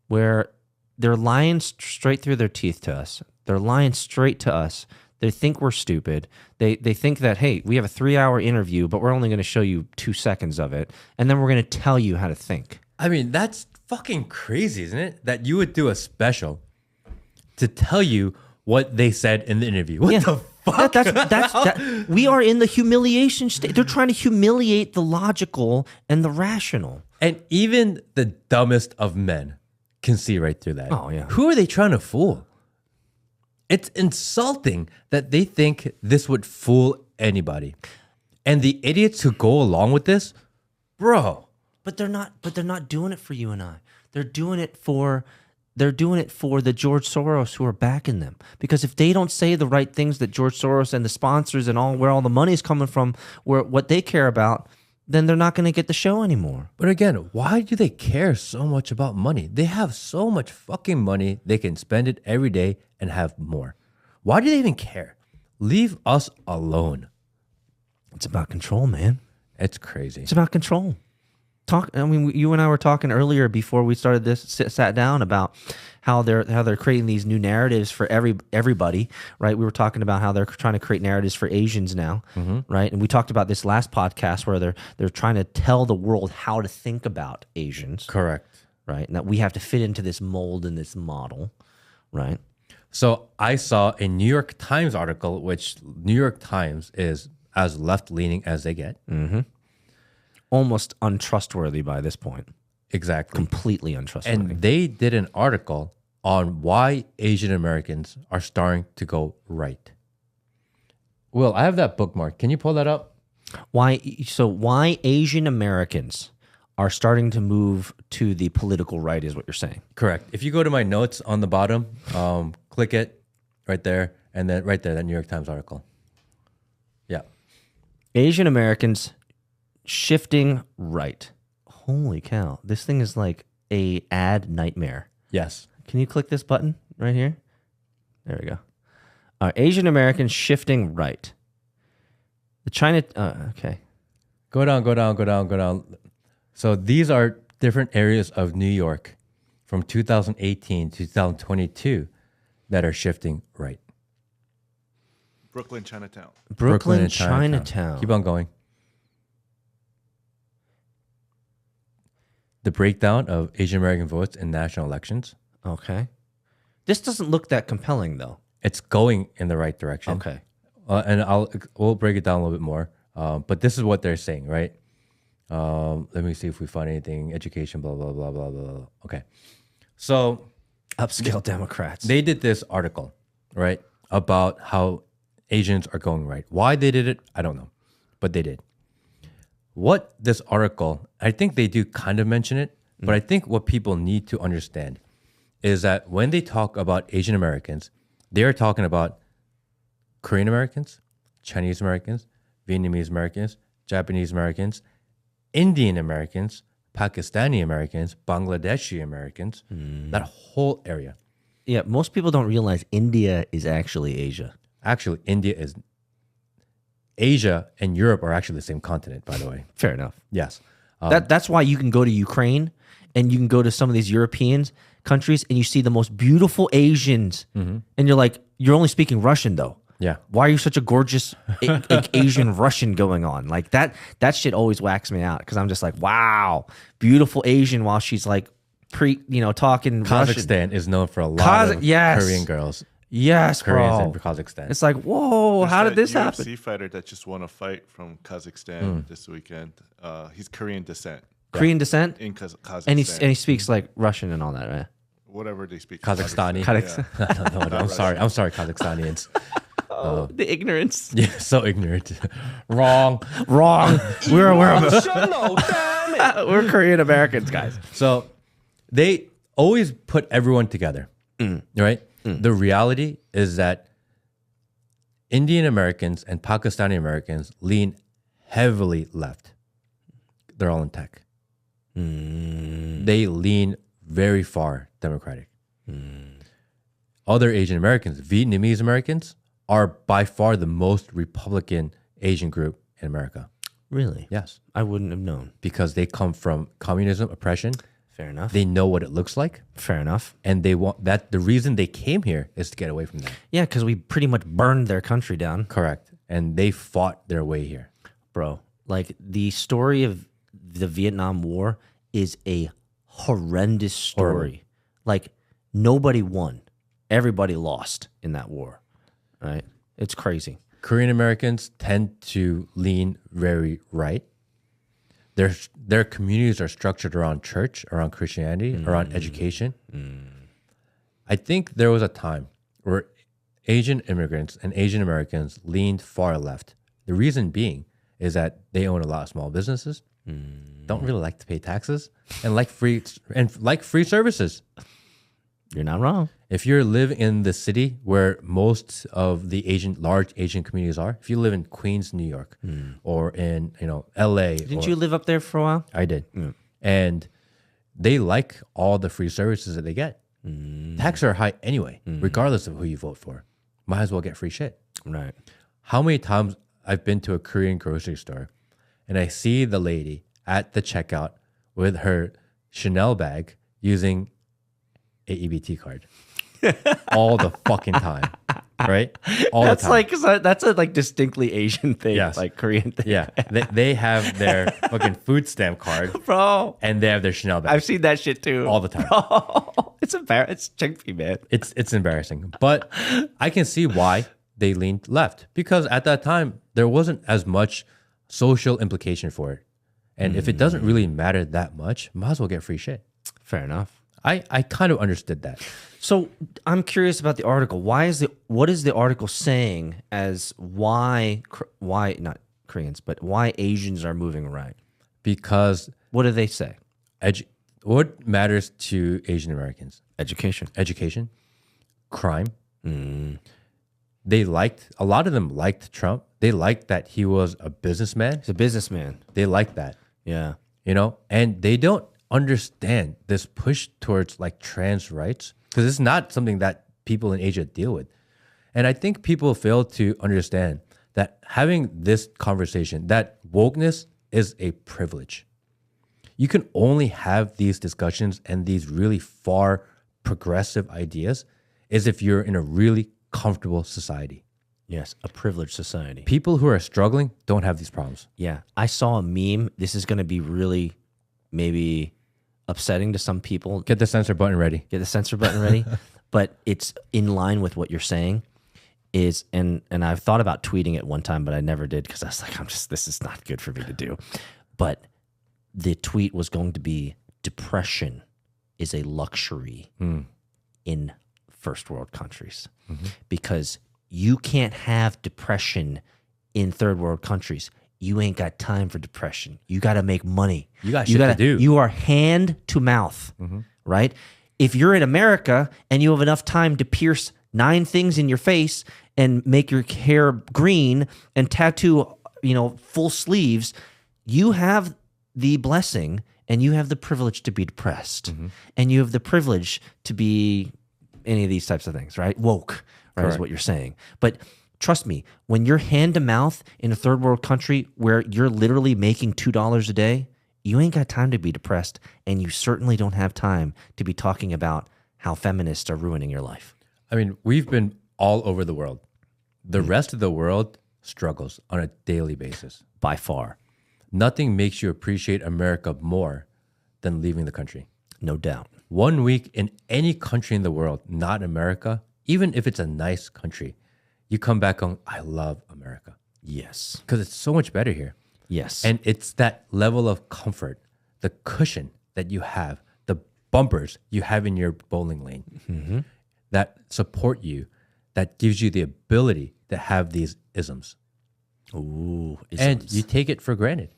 where they're lying straight through their teeth to us. They're lying straight to us. They think we're stupid. They think that, hey, we have a 3-hour interview, but we're only going to show you 2 seconds of it, and then we're going to tell you how to think. I mean, that's fucking crazy, isn't it? That you would do a special to tell you what they said in the interview. What the fuck? We are in the humiliation state. They're trying to humiliate the logical and the rational. And even the dumbest of men can see right through that. Oh, yeah. Who are they trying to fool? It's insulting that they think this would fool anybody. And the idiots who go along with this, bro. But they're not doing it for you and I. They're doing it for the George Soros who are backing them. Because if they don't say the right things that George Soros and the sponsors and where all the money's coming from, what they care about, then they're not going to get the show anymore. But again, why do they care so much about money? They have so much fucking money, they can spend it every day and have more. Why do they even care? Leave us alone. It's about control, man. It's crazy. It's about control. You and I were talking earlier before we started this, sat down about how they're creating these new narratives for everybody, right? We were talking about how they're trying to create narratives for Asians now, right? And we talked about this last podcast where they're trying to tell the world how to think about Asians. Correct. Right? And that we have to fit into this mold and this model, right? So I saw a New York Times article, which New York Times is as left-leaning as they get. Mm-hmm. Almost untrustworthy by this point. Exactly. Completely untrustworthy. And they did an article on why Asian Americans are starting to go right. Will, I have that bookmark. Can you pull that up? Why Asian Americans are starting to move to the political right is what you're saying. Correct. If you go to my notes on the bottom, click it right there, and then right there, that New York Times article. Yeah. Asian Americans shifting right. Holy cow. This thing is like a ad nightmare. Yes. Can you click this button right here? There we go. Asian Americans shifting right. The China... okay. Go down. So these are different areas of New York from 2018 to 2022 that are shifting right. Brooklyn, Chinatown. Brooklyn and Chinatown. Keep on going. The breakdown of Asian American votes in national elections. Okay. This doesn't look that compelling, though. It's going in the right direction. Okay. And we'll break it down a little bit more. But this is what they're saying, right? Let me see if we find anything. Education, blah, blah, blah, blah, blah. Okay. So Upscale Democrats. They did this article, right, about how Asians are going right. Why they did it, I don't know, but they did. What this article, I think they do kind of mention it, but I think what people need to understand is that when they talk about Asian Americans, they're talking about Korean Americans, Chinese Americans, Vietnamese Americans, Japanese Americans, Indian Americans, Pakistani Americans, Bangladeshi Americans, that whole area. Yeah, most people don't realize India is actually Asia. Actually, Asia and Europe are actually the same continent, by the way. Fair enough. Yes. That's why you can go to Ukraine and you can go to some of these European countries and you see the most beautiful Asians. And you're like, you're only speaking Russian though. Yeah. Why are you such a gorgeous Asian Russian going on? Like that shit always whacks me out because I'm just like, wow, beautiful Asian while she's like talking Kazakhstan Russian. is known for a lot of yes. Korean girls. Yes, Koreans bro. in Kazakhstan. It's like, whoa, how did this happen? UFC fighter that just won a fight from Kazakhstan this weekend. He's Korean descent Korean descent? in Kazakhstan. And he speaks like Russian and all that, right? Whatever they speak. Kazakhstani. Kazakhstan. No, I'm sorry, Kazakhstanians. The ignorance. Yeah, so ignorant. Wrong. We're Korean Americans, guys. So they always put everyone together, right? The reality is that Indian Americans and Pakistani Americans lean heavily left. They're all in tech. They lean very far Democratic. Other Asian Americans, Vietnamese Americans, are by far the most Republican Asian group in America. Really? Yes. I wouldn't have known. Because they come from communism, oppression. Fair enough. They know what it looks like. Fair enough. And they want that. The reason they came here is to get away from that. Yeah, because we pretty much burned their country down. Correct. And they fought their way here. Bro, like the story of the Vietnam War is a horrendous story. Horrible. Like nobody won. Everybody lost in that war. Right? It's crazy. Korean Americans tend to lean very right. Their communities are structured around church, around Christianity, around education. I think there was a time where Asian immigrants and Asian Americans leaned far left. The reason being is that they own a lot of small businesses, don't really like to pay taxes, and like free services. You're not wrong. If you live in the city where most of the large Asian communities are, if you live in Queens, New York, or in LA, Didn't you live up there for a while? I did, and they like all the free services that they get. Taxes are high anyway, regardless of who you vote for. Might as well get free shit. Right. How many times I've been to a Korean grocery store, and I see the lady at the checkout with her Chanel bag using a EBT card. All the fucking time, right? All That's the time. that's a distinctly Asian thing, Yes. like Korean thing. Yeah, they have their fucking food stamp card, Bro, and they have their Chanel bag I've seen that shit too. all the time. Bro, it's embarrassing. It's chickpea, man. It's embarrassing, but I can see why they leaned left, because at that time there wasn't as much social implication for it, and if it doesn't really matter that much, might as well get free shit. Fair enough. I kind of understood that. So I'm curious about the article. What is the article saying as why not Koreans, but why Asians are moving right? Because What do they say? what matters to Asian Americans? Education. Education, crime. A lot of them liked Trump. They liked that he was a businessman. He's a businessman. They liked that, Yeah. and they don't understand this push towards like trans rights, because it's not something that people in Asia deal with. And I think people fail to understand that having this conversation, that wokeness is a privilege. You can only have these discussions and these really far progressive ideas is if you're in a really comfortable society. Yes, a privileged society. People who are struggling don't have these problems. Yeah. I saw a meme. This is going to be really maybe upsetting to some people. Get the censor button ready. Get the censor button ready. But it's in line with what you're saying. And I've thought about tweeting it one time, but I never did because I was like, this is not good for me to do. But the tweet was going to be, depression is a luxury in first world countries because you can't have depression in third world countries. You ain't got time for depression. You got to make money. You got shit to do. You are hand to mouth, right? If you're in America and you have enough time to pierce 9 things in your face and make your hair green and tattoo, full sleeves, you have the blessing and you have the privilege to be depressed. And you have the privilege to be any of these types of things, right? Woke, right, is what you're saying. But trust me, when you're hand to mouth in a third world country where you're literally making $2 a day, you ain't got time to be depressed, and you certainly don't have time to be talking about how feminists are ruining your life. I mean, we've been all over the world. The rest of the world struggles on a daily basis. By far. Nothing makes you appreciate America more than leaving the country. No doubt. 1 week in any country in the world, not America, even if it's a nice country, you come back on, I love America. Yes. Because it's so much better here. Yes. And it's that level of comfort, the cushion that you have, the bumpers you have in your bowling lane that support you, that gives you the ability to have these isms. Ooh, And you take it for granted.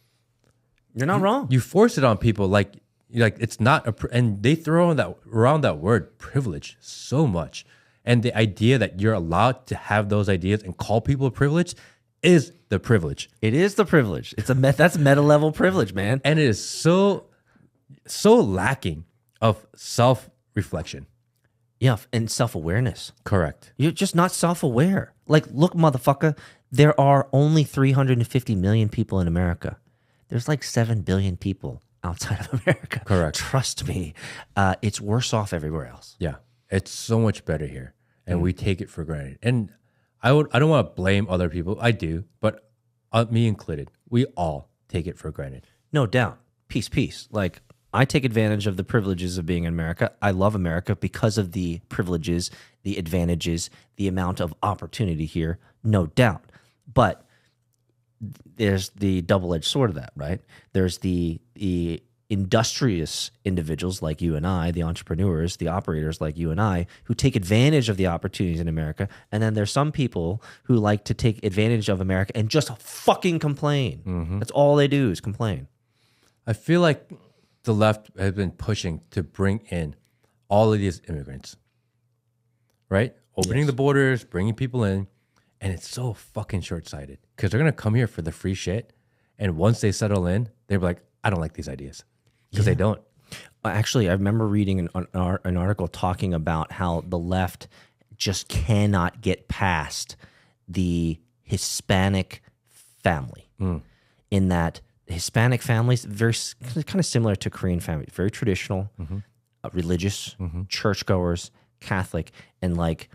You're not wrong. You force it on people like it's not and they throw around that word privilege so much. And the idea that you're allowed to have those ideas and call people privileged is the privilege. It is the privilege. That's meta level privilege, man. And it is so lacking of self-reflection. Yeah, and self-awareness. Correct. You're just not self-aware. Like, look, motherfucker, there are only 350 million people in America. There's like 7 billion people outside of America. Correct. Trust me, it's worse off everywhere else. Yeah. It's so much better here. And we take it for granted. And I don't want to blame other people. I do, but me included. We all take it for granted. No doubt. Peace. Like, I take advantage of the privileges of being in America. I love America because of the privileges, the advantages, the amount of opportunity here, no doubt. But there's the double-edged sword of that, right? There's the industrious individuals like you and I, the entrepreneurs, the operators like you and I, who take advantage of the opportunities in America. And then there's some people who like to take advantage of America and just fucking complain. That's all they do is complain. I feel like the left has been pushing to bring in all of these immigrants, right? Opening the borders, bringing people in. And it's so fucking short-sighted because they're going to come here for the free shit. And once they settle in, they're like, I don't like these ideas. Because they don't. Actually, I remember reading an article talking about how the left just cannot get past the Hispanic family. In that Hispanic families, very kind of similar to Korean families, very traditional, religious, churchgoers, Catholic, and like,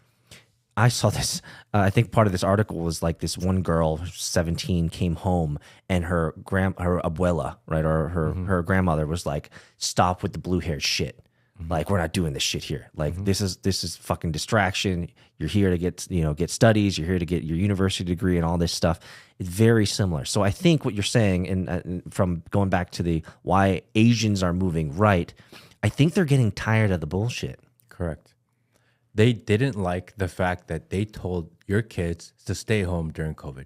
I saw this. I think part of this article was like this one girl, 17, came home and her abuela, right, or her grandmother was like, "Stop with the blue-haired shit. Like, we're not doing this shit here. Like, this is fucking distraction. You're here to get studies. You're here to get your university degree and all this stuff." It's very similar. So I think what you're saying, and from going back to the why Asians are moving right, I think they're getting tired of the bullshit. Correct. They didn't like the fact that they told your kids to stay home during COVID.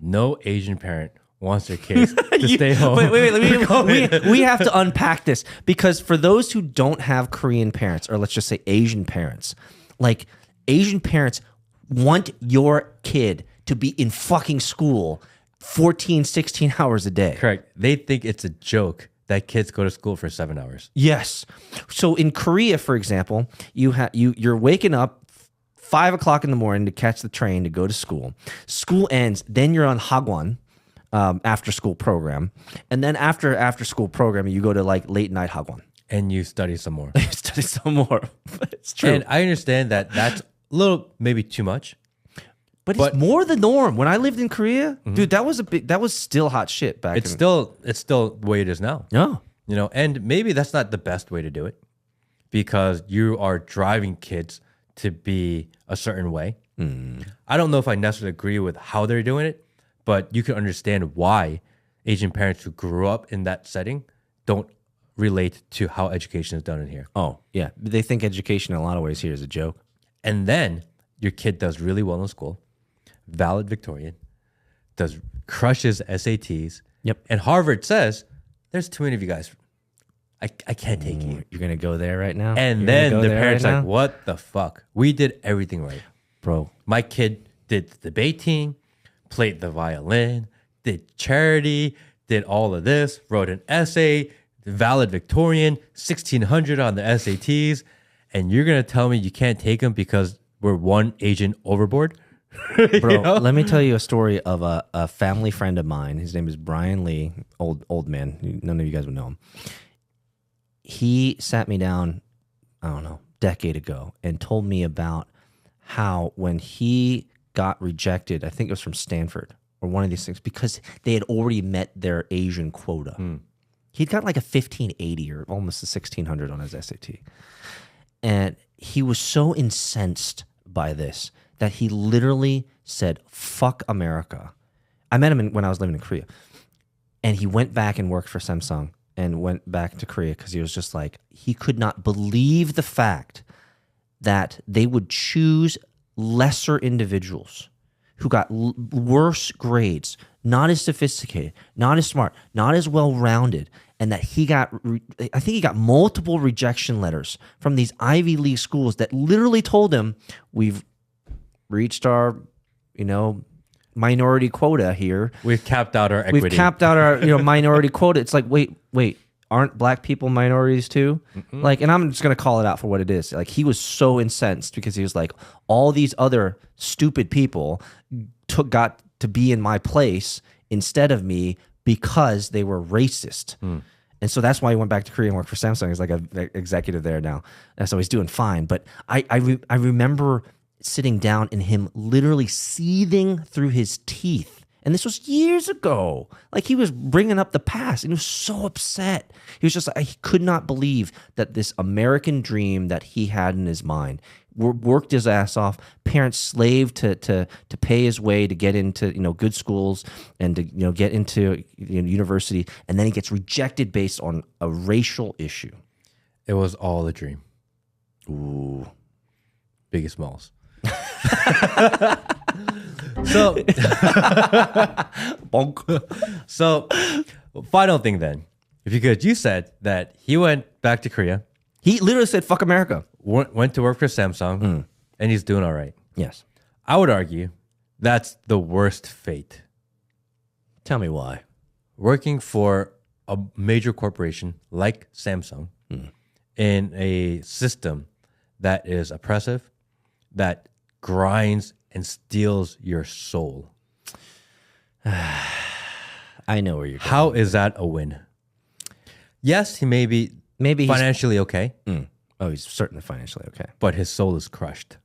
No Asian parent wants their kids to stay home. Wait. We have to unpack this because for those who don't have Korean parents, or let's just say Asian parents, like Asian parents want your kid to be in fucking school 14, 16 hours a day. Correct. They think it's a joke that kids go to school for 7 hours. Yes. So in Korea, for example, you're waking up 5 o'clock in the morning to catch the train to go to school. School ends, then you're on hagwon, after school program, and then after school program, you go to like late night hagwon, and you study some more. Study some more. It's true. And I understand that that's a little maybe too much. But it's more the norm. When I lived in Korea, dude, that was still hot shit back then. It's still the way it is now. Yeah. And maybe that's not the best way to do it because you are driving kids to be a certain way. I don't know if I necessarily agree with how they're doing it, but you can understand why Asian parents who grew up in that setting don't relate to how education is done in here. Oh, yeah. They think education in a lot of ways here is a joke. And then your kid does really well in school, valedictorian, crushes SATs. Yep. And Harvard says, there's too many of you guys. I can't take you. You're going to go there right now? And You're then gonna the go there parents right like, now? what the fuck? We did everything right. Bro, My kid did the debate team, played the violin, did charity, did all of this, wrote an essay, valedictorian, 1600 on the SATs, and you're going to tell me you can't take them because we're one agent overboard? bro, let me tell you a story of a family friend of mine. His name is Brian Lee, old man. None of you guys would know him. He sat me down, I don't know, decade ago, and told me about how when he got rejected, I think it was from Stanford or one of these things, because they had already met their Asian quota. He'd got like a 1580 or almost a 1600 on his SAT. And he was so incensed by this that he literally said, fuck America. I met him when I was living in Korea. And he went back and worked for Samsung and went back to Korea because he was just like, he could not believe the fact that they would choose lesser individuals who got worse grades, not as sophisticated, not as smart, not as well-rounded, and that he got, I think he got multiple rejection letters from these Ivy League schools that literally told him, we've reached our, minority quota here. We've capped out our equity. We've capped out our minority quota. It's like, wait, aren't black people minorities too? Like, and I'm just gonna call it out for what it is. Like, he was so incensed because he was like, all these other stupid people got to be in my place instead of me because they were racist. And so that's why he went back to Korea and worked for Samsung. He's like an executive there now. And so he's doing fine. But I remember sitting down and him literally seething through his teeth. And this was years ago. Like, he was bringing up the past and he was so upset. He was just like, he could not believe that this American dream that he had in his mind worked his ass off. Parents slaved to pay his way to get into good schools and to get into university, and then he gets rejected based on a racial issue. It was all a dream. Ooh, Biggest Smalls. So, bonk. So, final thing then, if you could, you said that he went back to Korea. He literally said, "Fuck America." Went to work for Samsung, and he's doing all right. Yes. I would argue that's the worst fate. Tell me why. Working for a major corporation like Samsung in a system that is oppressive, that grinds and steals your soul. I know where you're going. How is that a win? Yes, he may be financially okay. Oh, he's certainly financially okay. But his soul is crushed.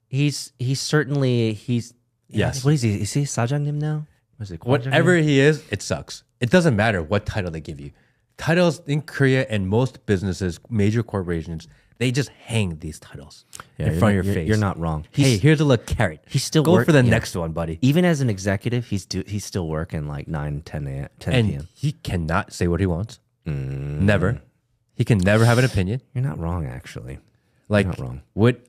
He's certainly Yes. What is he? Is he Sajangnim now? Was it Whatever he is, it sucks. It doesn't matter what title they give you. Titles in Korea and most businesses, major corporations, they just hang these titles in front of your face. You're not wrong. Hey, here's a little carrot. He's still go for the next one, buddy. Even as an executive, he's still working like 9, 10 And p.m. he cannot say what he wants. Never. He can never have an opinion. You're not wrong, actually. Like, You're not wrong.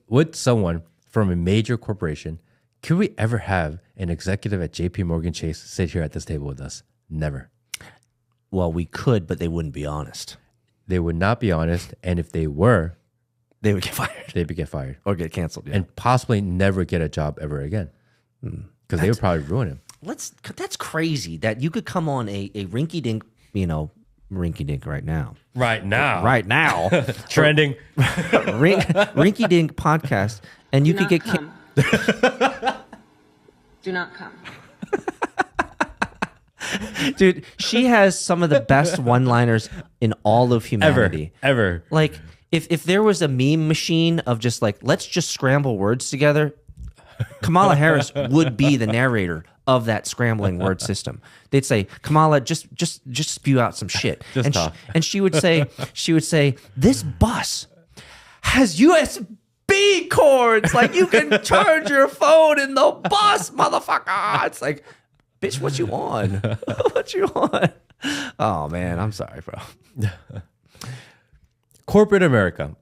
would someone from a major corporation, could we ever have an executive at JP Morgan Chase sit here at this table with us? Never. Well, we could, but they wouldn't be honest. They would not be honest, and if they were, They would get fired. they'd get fired. Or get canceled, yeah. And possibly never get a job ever again. Because they would probably ruin him. That's crazy that you could come on a rinky-dink, rinky-dink right now. Right now. Right now. Trending. Rinky-dink podcast, and you could get... Do not come. Dude, she has some of the best one-liners in all of humanity. Ever. Like, if there was a meme machine of just like, let's just scramble words together, Kamala Harris would be the narrator of that scrambling word system. They'd say, Kamala, just spew out some shit. Just talk. And she would say, this bus has USB cords. Like, you can charge your phone in the bus, motherfucker. It's like, bitch, what you on? What you on? Oh, man, I'm sorry, bro. Corporate America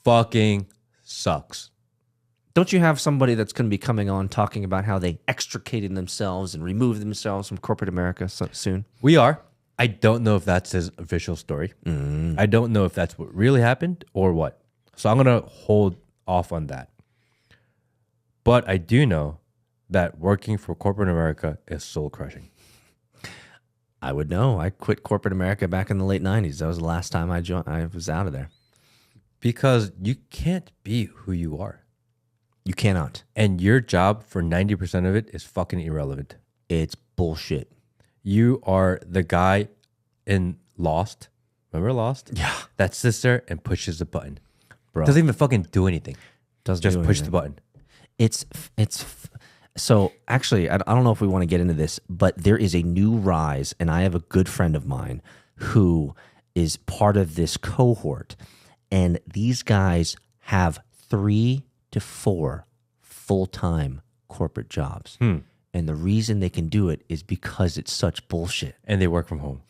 fucking sucks. Don't you have somebody that's going to be coming on talking about how they extricated themselves and removed themselves from corporate America soon? We are. I don't know if that's his official story. I don't know if that's what really happened or what. So I'm going to hold off on that. But I do know that working for corporate America is soul crushing. I would know. I quit corporate America back in the late 90s. That was the last time I was out of there. Because you can't be who you are. You cannot. And your job for 90% of it is fucking irrelevant. It's bullshit. You are the guy in Lost. Remember Lost? Yeah. That sits there and pushes the button. Bro. Doesn't even fucking do anything. Doesn't Just do push anything. the button. So actually, I don't know if we want to get into this, but there is a new rise, and I have a good friend of mine who is part of this cohort, and these guys have 3 to 4 full-time corporate jobs. And the reason they can do it is because it's such bullshit. And they work from home.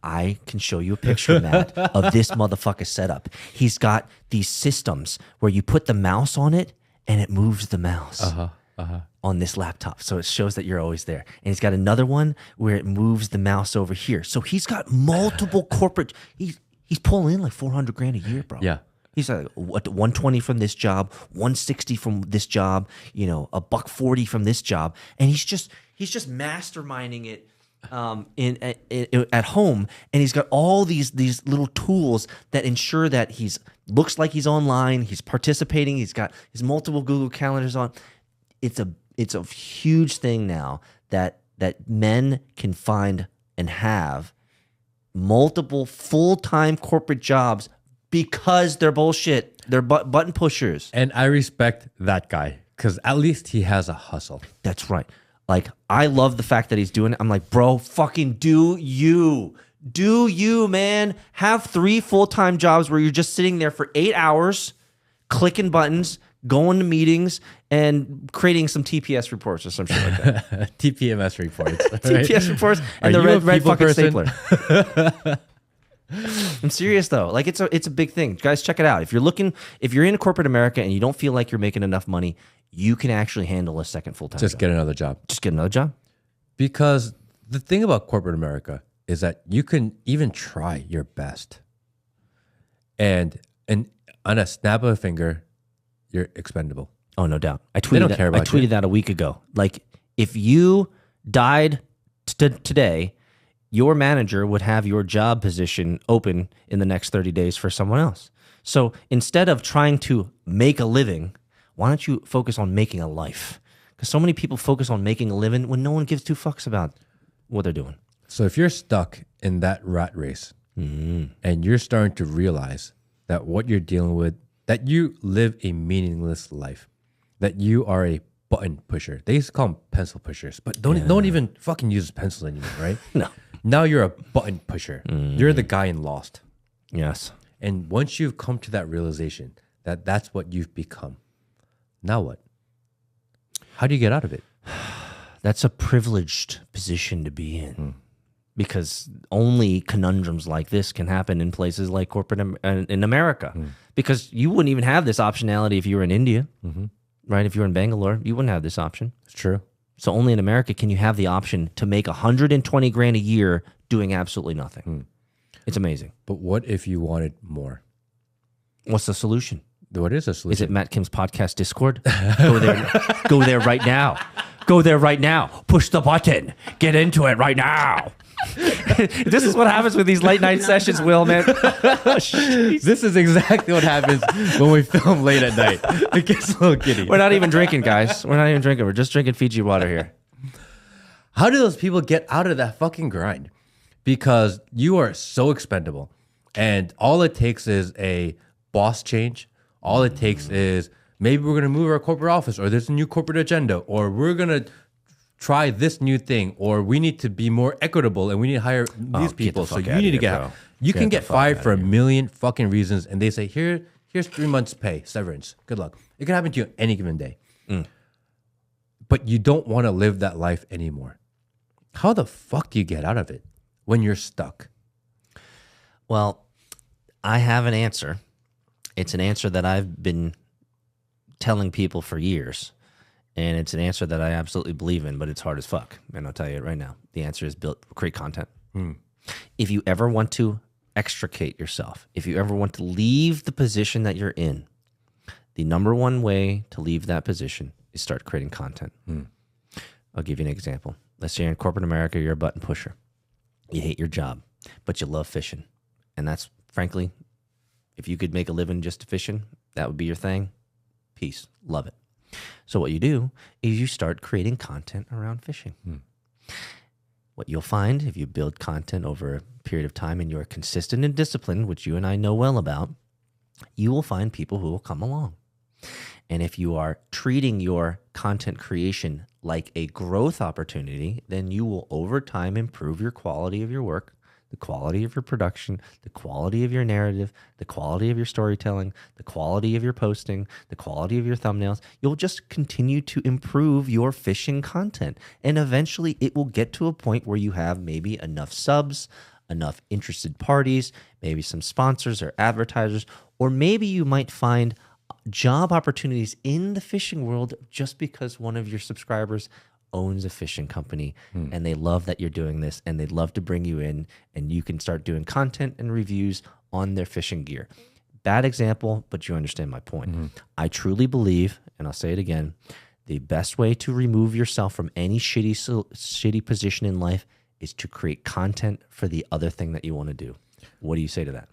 I can show you a picture, Matt, of this motherfucker setup. He's got these systems where you put the mouse on it and it moves the mouse on this laptop. So it shows that you're always there. And he's got another one where it moves the mouse over here. So he's got multiple corporate, he's pulling in like 400 grand a year, bro. Yeah. He's like 120 from this job, 160 from this job, you know, $140 from this job, and he's just masterminding it at home, and he's got all these little tools that ensure that he's looks like he's online, he's participating, he's got his multiple Google calendars on. It's a huge thing now that men can find and have multiple full-time corporate jobs because they're bullshit. They're button pushers. And I respect that guy because at least he has a hustle. That's right. Like, I love the fact that he's doing it. I'm like, bro, fucking do you. Do you, man. Have 3 full-time jobs where you're just sitting there for 8 hours, clicking buttons, going to meetings, and creating some TPS reports or some shit like that. TPMS reports. TPS reports and Are the you a red people fucking person? stapler. I'm serious though. Like, it's a big thing. Guys, check it out. If you're in corporate America and you don't feel like you're making enough money, you can actually handle a second full-time Just job. get another job. Just get another job. Because the thing about corporate America is that you can even try your best. And on a snap of a finger, you're expendable. Oh, no doubt. I don't tweeted care about you. that a week ago. Like, if you died today, your manager would have your job position open in the next 30 days for someone else. So instead of trying to make a living, why don't you focus on making a life? Because so many people focus on making a living when no one gives 2 fucks about what they're doing. So if you're stuck in that rat race and you're starting to realize that what you're dealing with, that you live a meaningless life, that you are a button pusher. They used to call them pencil pushers, but no one even fucking uses pencils anymore, right? No. Now you're a button pusher. You're the guy in Lost. Yes. And once you've come to that realization that that's what you've become, now what? How do you get out of it? That's a privileged position to be in. Because only conundrums like this can happen in places like corporate in America. Because you wouldn't even have this optionality if you were in India, right? If you were in Bangalore, you wouldn't have this option. It's true. So only in America can you have the option to make 120 grand a year doing absolutely nothing. It's amazing. But what if you wanted more? What's the solution? What is a solution? Is it Matt Kim's podcast Discord? Go there right now. Go there right now. Push the button. Get into it right now. This is what happens with these late night sessions, Will, man. This is exactly what happens when we film late at night. It gets a little giddy. We're not even drinking, guys. We're not even drinking. We're just drinking Fiji water here. How do those people get out of that fucking grind? Because you are so expendable. And all it takes is a boss change. All it takes is maybe we're going to move our corporate office, or there's a new corporate agenda, or we're going to try this new thing, or we need to be more equitable and we need to hire these people. So you need to get out. You can get fired for a million fucking reasons, and they say, here's 3 months pay, severance. Good luck. It can happen to you any given day. But you don't want to live that life anymore. How the fuck do you get out of it when you're stuck? Well, I have an answer. It's an answer that I've been telling people for years, and it's an answer that I absolutely believe in, but it's hard as fuck. And I'll tell you it right now. The answer is create content. If you ever want to extricate yourself, if you ever want to leave the position that you're in, the number one way to leave that position is start creating content. I'll give you an example. Let's say you're in corporate America, you're a button pusher. You hate your job, but you love fishing. And that's, frankly, if you could make a living just fishing, that would be your thing. Peace. Love it. So what you do is you start creating content around fishing. What you'll find if you build content over a period of time and you're consistent and disciplined, which you and I know well about, you will find people who will come along. And if you are treating your content creation like a growth opportunity, then you will over time improve your quality of your work, the quality of your production, the quality of your narrative, the quality of your storytelling, the quality of your posting, the quality of your thumbnails. You'll just continue to improve your fishing content. And eventually it will get to a point where you have maybe enough subs, enough interested parties, maybe some sponsors or advertisers, or maybe you might find job opportunities in the fishing world just because one of your subscribers owns a fishing company and they love that you're doing this and they'd love to bring you in and you can start doing content and reviews on their fishing gear. Bad example, but you understand my point. I truly believe, and I'll say it again, the best way to remove yourself from any shitty position in life is to create content for the other thing that you want to do. What do you say to that?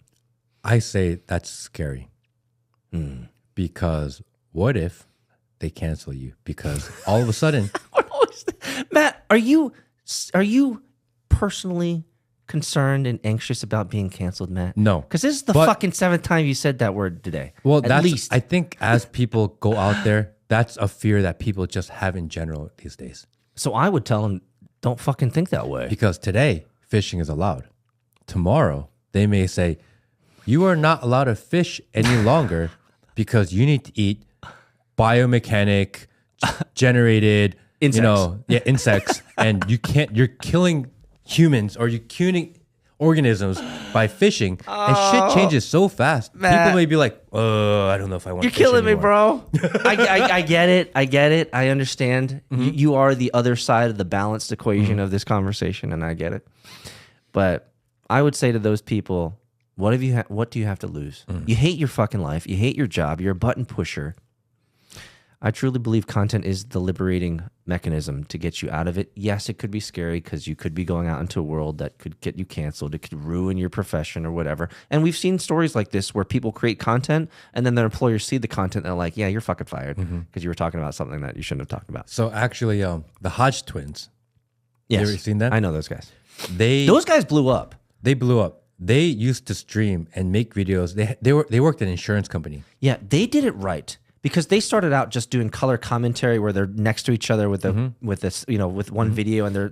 I say that's scary. Because what if they cancel you? Because all of a sudden... Matt, are you personally concerned and anxious about being canceled, Matt? No. Because this is the fucking 7th time you said that word today. Well, at least. I think as people go out there, that's a fear that people just have in general these days. So I would tell them, don't fucking think that way. Because today, fishing is allowed. Tomorrow, they may say, you are not allowed to fish any longer because you need to eat biomechanic generated insects. Insects, and you're killing humans or you're killing organisms by fishing, and shit changes so fast. Matt. People may be like, I don't know if I want to fish killing me, anymore. bro. I get it. I understand. You are the other side of the balanced equation of this conversation, and I get it. But I would say to those people, what do you have to lose? You hate your fucking life. You hate your job. You're a button pusher. I truly believe content is the liberating mechanism to get you out of it. Yes, it could be scary because you could be going out into a world that could get you canceled. It could ruin your profession or whatever. And we've seen stories like this where people create content and then their employers see the content and they're like, yeah, you're fucking fired because you were talking about something that you shouldn't have talked about. So actually, the Hodge twins. Yes. You ever seen that? I know those guys. Those guys blew up. They blew up. They used to stream and make videos. They worked at an insurance company. Yeah, they did it right. Because they started out just doing color commentary where they're next to each other with this, with one video and they're,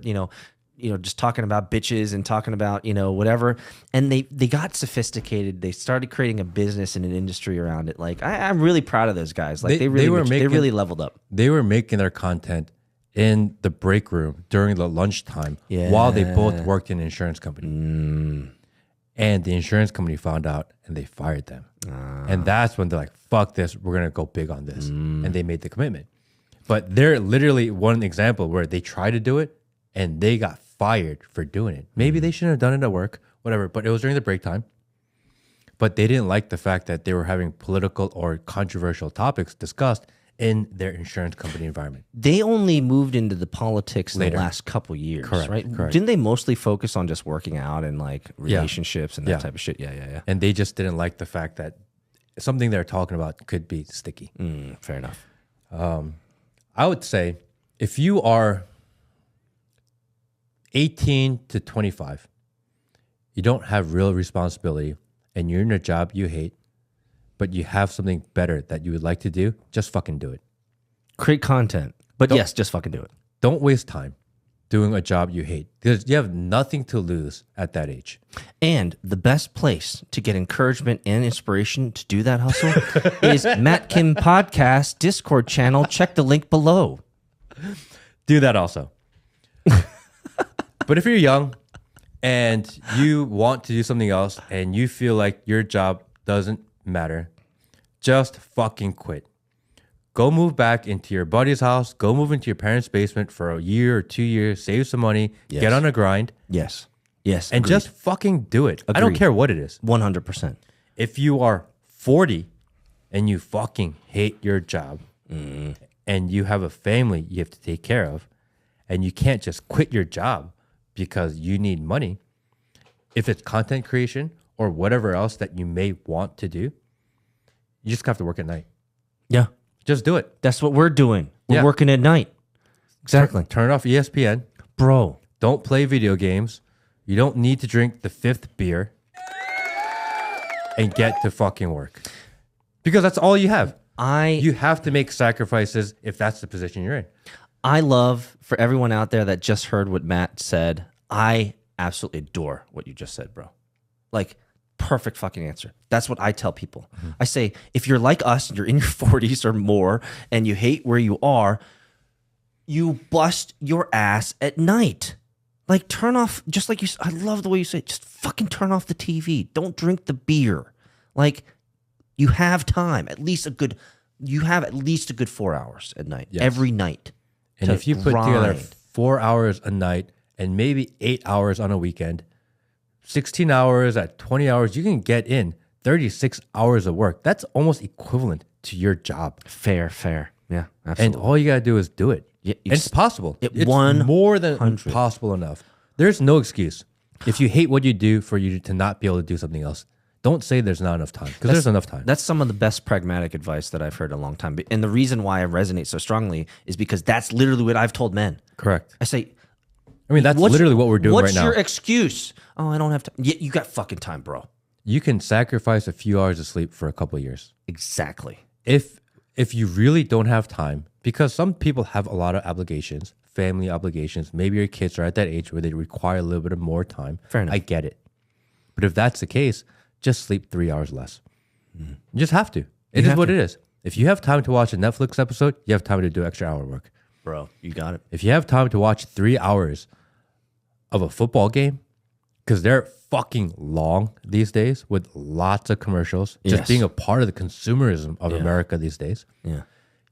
just talking about bitches and talking about, whatever. And they got sophisticated. They started creating a business and an industry around it. Like I'm really proud of those guys. Like they really leveled up. They were making their content in the break room during the lunchtime while they both worked in an insurance company. And the insurance company found out and they fired them. And that's when they're like, fuck this, we're going to go big on this. And they made the commitment. But they're literally one example where they tried to do it and they got fired for doing it. Maybe they shouldn't have done it at work, whatever, but it was during the break time. But they didn't like the fact that they were having political or controversial topics discussed in their insurance company environment. They only moved into the politics in the last couple years, right? Correct. Didn't they mostly focus on just working out and like relationships and that type of shit? Yeah. And they just didn't like the fact that something they're talking about could be sticky. Fair enough. I would say if you are 18 to 25, you don't have real responsibility and you're in a job you hate, but you have something better that you would like to do, just fucking do it. Create content. But yes, just fucking do it. Don't waste time doing a job you hate because you have nothing to lose at that age. And the best place to get encouragement and inspiration to do that hustle is Matt Kim Podcast Discord channel. Check the link below. Do that also. But if you're young, and you want to do something else and you feel like your job doesn't matter, just fucking quit. Go move back into your buddy's house. Go move into your parents' basement for a year or 2 years. Save some money. Yes. Get on a grind. Yes. And just fucking do it. I don't care what it is. 100%. If you are 40 and you fucking hate your job and you have a family you have to take care of and you can't just quit your job because you need money, if it's content creation or whatever else that you may want to do, you just have to work at night. Yeah. Just do it. That's what we're doing. We're working at night. Exactly. Turn off ESPN. Bro. Don't play video games. You don't need to drink the 5th beer and get to fucking work. Because that's all you have. You have to make sacrifices if that's the position you're in. I love, for everyone out there that just heard what Matt said, I absolutely adore what you just said, bro. Like, perfect fucking answer. That's what I tell people. I say, if you're like us and you're in your 40s or more and you hate where you are, you bust your ass at night. Like, turn off, just like you said, I love the way you say it, just fucking turn off the TV. Don't drink the beer. Like, you have time, you have at least a good 4 hours at night, every night. And if you put together 4 hours a night and maybe 8 hours on a weekend, 16 hours at 20 hours, you can get in 36 hours of work. That's almost equivalent to your job. Fair. Yeah, absolutely. And all you got to do is do it. Yeah, and it's possible. It's 100. more than possible enough. There's no excuse. If you hate what you do for you to not be able to do something else, don't say there's not enough time, because there's enough time. That's some of the best pragmatic advice that I've heard in a long time. And the reason why I resonate so strongly is because that's literally what I've told men. Correct. I say, I mean, that's literally what we're doing right now. What's your excuse? Oh, I don't have time. Yeah, you got fucking time, bro. You can sacrifice a few hours of sleep for a couple of years. Exactly. If you really don't have time, because some people have a lot of obligations, family obligations, maybe your kids are at that age where they require a little bit of more time. Fair enough. I get it. But if that's the case, just sleep 3 hours less. You just have to. It is what it is. If you have time to watch a Netflix episode, you have time to do extra hour work. Bro, you got it. If you have time to watch 3 hours of a football game, because they're fucking long these days with lots of commercials, just being a part of the consumerism of America these days,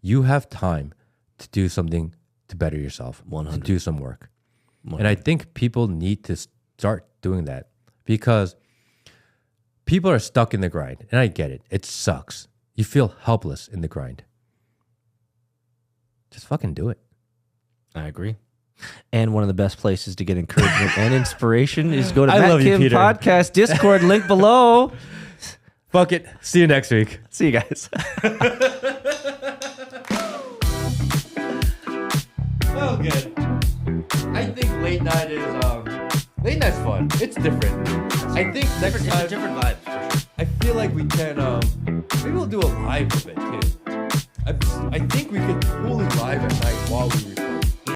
you have time to do something to better yourself, to do some work. 100. And I think people need to start doing that, because people are stuck in the grind. And I get it. It sucks. You feel helpless in the grind. Just fucking do it. I agree. And one of the best places to get encouragement and inspiration is go to Matt Kim Podcast Discord, link below. Fuck it. See you next week. See you guys. Oh, good. I think late night's fun. It's different. I think next time, different vibe. For sure. I feel like we can maybe we'll do a live of it too. I think we could fully live at night while we record.